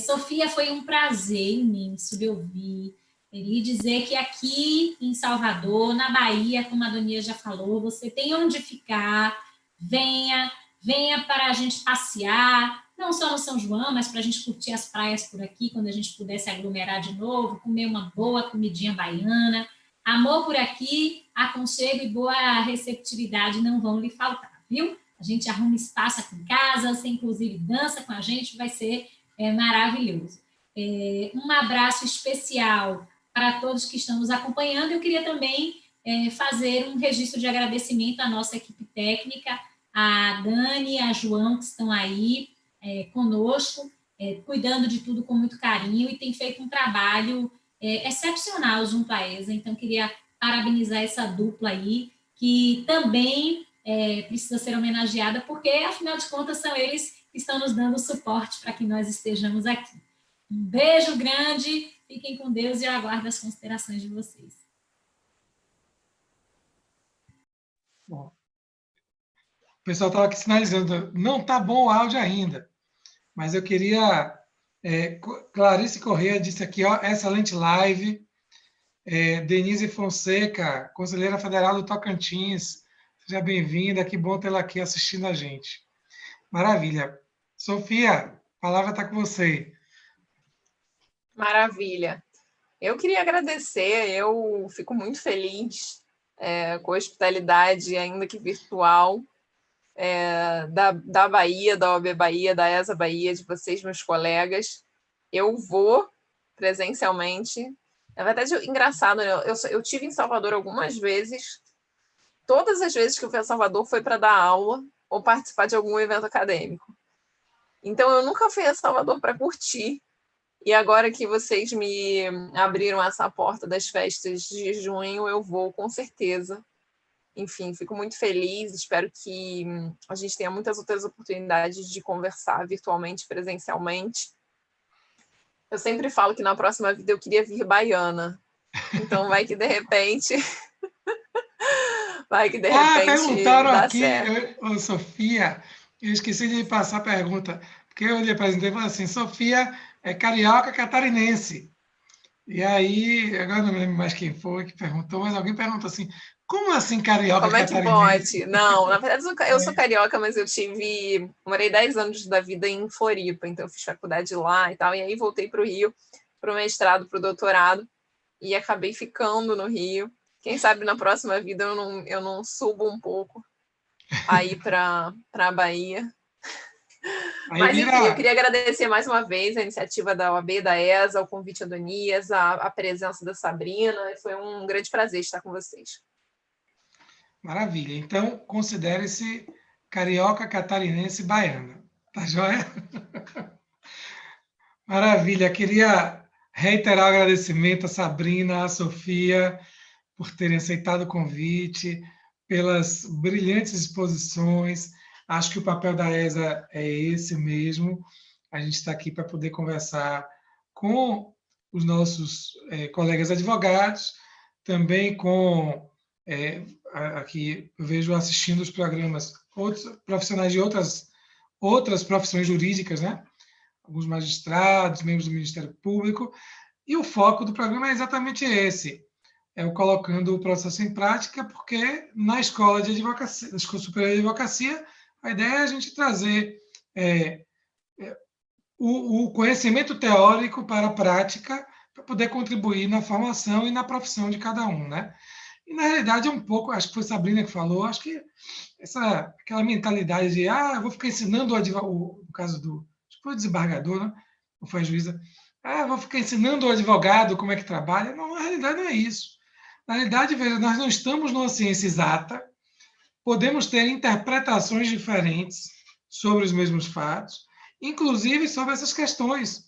Sofia, foi um prazer imenso de ouvir, lhe dizer que aqui em Salvador, na Bahia, como a Donia já falou, você tem onde ficar, venha para a gente passear, não só no São João, mas para a gente curtir as praias por aqui, quando a gente pudesse aglomerar de novo, comer uma boa comidinha baiana. Amor por aqui, aconchego e boa receptividade não vão lhe faltar, viu? A gente arruma espaço aqui em casa, você inclusive dança com a gente, vai ser maravilhoso. Um abraço especial para todos que estão nos acompanhando. Eu queria também fazer um registro de agradecimento à nossa equipe técnica, a Dani, a João, que estão aí conosco, cuidando de tudo com muito carinho, e tem feito um trabalho excepcional junto à ESA. Então, queria parabenizar essa dupla aí, que também precisa ser homenageada, porque, afinal de contas, são eles que estão nos dando suporte para que nós estejamos aqui. Um beijo grande, fiquem com Deus e eu aguardo as considerações de vocês. Bom, o pessoal estava aqui sinalizando, não está bom o áudio ainda, mas eu queria... Clarice Corrêa disse aqui, ó, excelente live. Denise Fonseca, conselheira federal do Tocantins, seja bem-vinda, que bom tê-la aqui assistindo a gente. Maravilha. Sofia, a palavra está com você. Maravilha. Eu queria agradecer, eu fico muito feliz com a hospitalidade, ainda que virtual, da Bahia, da OAB Bahia, da ESA Bahia, de vocês, meus colegas. Eu vou presencialmente. Na verdade, engraçado, eu tive em Salvador algumas vezes. Todas as vezes que eu fui a Salvador foi para dar aula ou participar de algum evento acadêmico. Então, eu nunca fui a Salvador para curtir. E agora que vocês me abriram essa porta das festas de junho, eu vou com certeza. Enfim, fico muito feliz, espero que a gente tenha muitas outras oportunidades de conversar virtualmente, presencialmente. Eu sempre falo que na próxima vida eu queria vir baiana. Então, vai que de repente... perguntaram dá aqui, Sofia, eu esqueci de passar a pergunta, porque eu lhe apresentei e falei assim, Sofia é carioca catarinense. E aí, agora não me lembro mais quem foi que perguntou, mas alguém perguntou assim, como assim carioca catarinense? Como é que pode? Não, na verdade eu sou carioca, mas eu morei 10 anos da vida em Floripa, então eu fiz faculdade lá e tal, e aí voltei para o Rio, para o mestrado, para o doutorado, e acabei ficando no Rio. Quem sabe na próxima vida eu não subo um pouco aí para a Bahia. Mas, enfim, eu queria agradecer mais uma vez a iniciativa da OAB, da ESA, o convite a Adonias, a presença da Sabrina. Foi um grande prazer estar com vocês. Maravilha. Então, considere-se carioca catarinense baiana. Tá joia? Maravilha. Queria reiterar o agradecimento a Sabrina, a Sofia, por terem aceitado o convite, pelas brilhantes exposições. Acho que o papel da ESA é esse mesmo. A gente está aqui para poder conversar com os nossos colegas advogados, também com, aqui eu vejo assistindo os programas, outros profissionais de outras profissões jurídicas, né? Alguns magistrados, membros do Ministério Público, e o foco do programa é exatamente esse, eu colocando o processo em prática, porque na escola de advocacia, na Escola Superior de Advocacia, a ideia é a gente trazer o conhecimento teórico para a prática, para poder contribuir na formação e na profissão de cada um, né? E, na realidade, é um pouco, acho que foi Sabrina que falou, acho que aquela mentalidade de, eu vou ficar ensinando no caso do, acho que foi o desembargador, né? Ou foi a juíza, vou ficar ensinando o advogado como é que trabalha. Não, na realidade, não é isso. Na realidade, veja, nós não estamos numa ciência exata, podemos ter interpretações diferentes sobre os mesmos fatos, inclusive sobre essas questões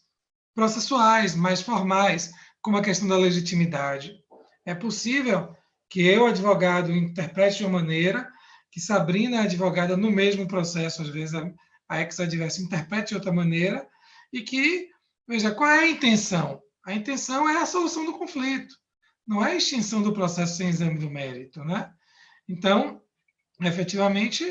processuais, mais formais, como a questão da legitimidade. É possível que eu, advogado, interprete de uma maneira, que Sabrina, advogada, no mesmo processo, às vezes a ex-adversa interprete de outra maneira, e que, veja, qual é a intenção? A intenção é a solução do conflito, não é a extinção do processo sem exame do mérito, né? Então, efetivamente,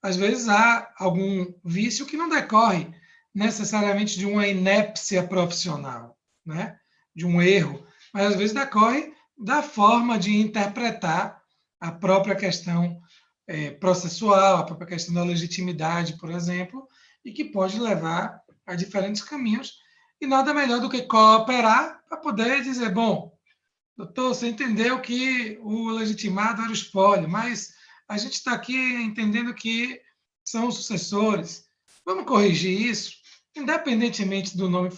às vezes há algum vício que não decorre necessariamente de uma inépcia profissional, né? De um erro, mas às vezes decorre da forma de interpretar a própria questão processual, a própria questão da legitimidade, por exemplo, e que pode levar a diferentes caminhos. E nada melhor do que cooperar para poder dizer, bom, doutor, você entendeu que o legitimado era o espólio, mas a gente está aqui entendendo que são os sucessores. Vamos corrigir isso, independentemente do nome,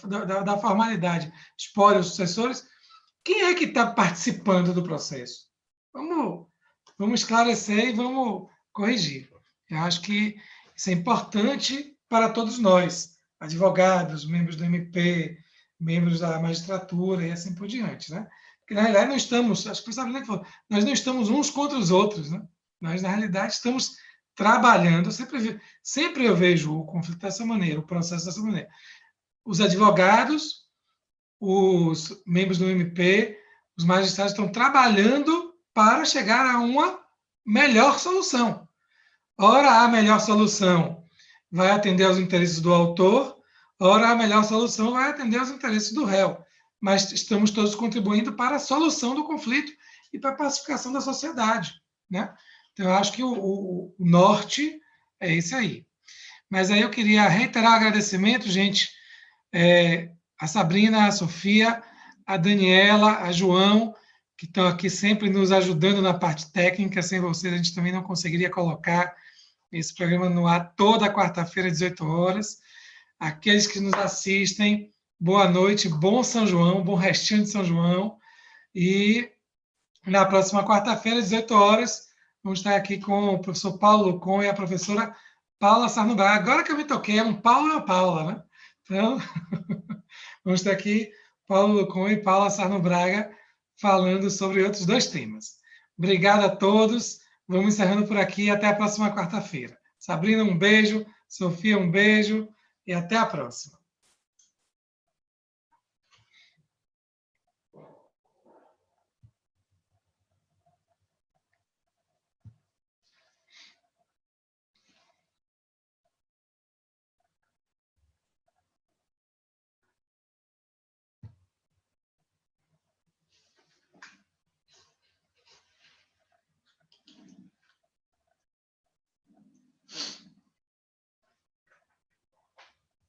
da formalidade, espólio ou sucessores. Quem é que está participando do processo? Vamos esclarecer e vamos corrigir. Eu acho que isso é importante para todos nós, advogados, membros do MP, membros da magistratura e assim por diante, né? Porque, na realidade, não estamos, acho que foi Sabrina que falou, nós não estamos uns contra os outros, né? Nós, na realidade, estamos trabalhando, sempre eu vejo o conflito dessa maneira, o processo dessa maneira. Os advogados, os membros do MP, os magistrados estão trabalhando para chegar a uma melhor solução. Ora, a melhor solução vai atender aos interesses do autor, ora, a melhor solução vai atender aos interesses do réu. Mas estamos todos contribuindo para a solução do conflito e para a pacificação da sociedade, né? Então, eu acho que o norte é esse aí. Mas aí eu queria reiterar o agradecimento, gente, a Sabrina, a Sofia, a Daniela, a João, que estão aqui sempre nos ajudando na parte técnica. Sem vocês, a gente também não conseguiria colocar esse programa no ar toda quarta-feira, às 18 horas. Aqueles que nos assistem, boa noite, bom São João, bom restinho de São João. E na próxima quarta-feira, às 18 horas, vamos estar aqui com o professor Paulo Lucon e a professora Paula Sarno Braga. Agora que eu me toquei, é um Paulo e uma Paula, né? Então, vamos estar aqui, Paulo Lucon e Paula Sarno Braga, falando sobre outros dois temas. Obrigado a todos. Vamos encerrando por aqui. Até a próxima quarta-feira. Sabrina, um beijo. Sofia, um beijo. E até a próxima.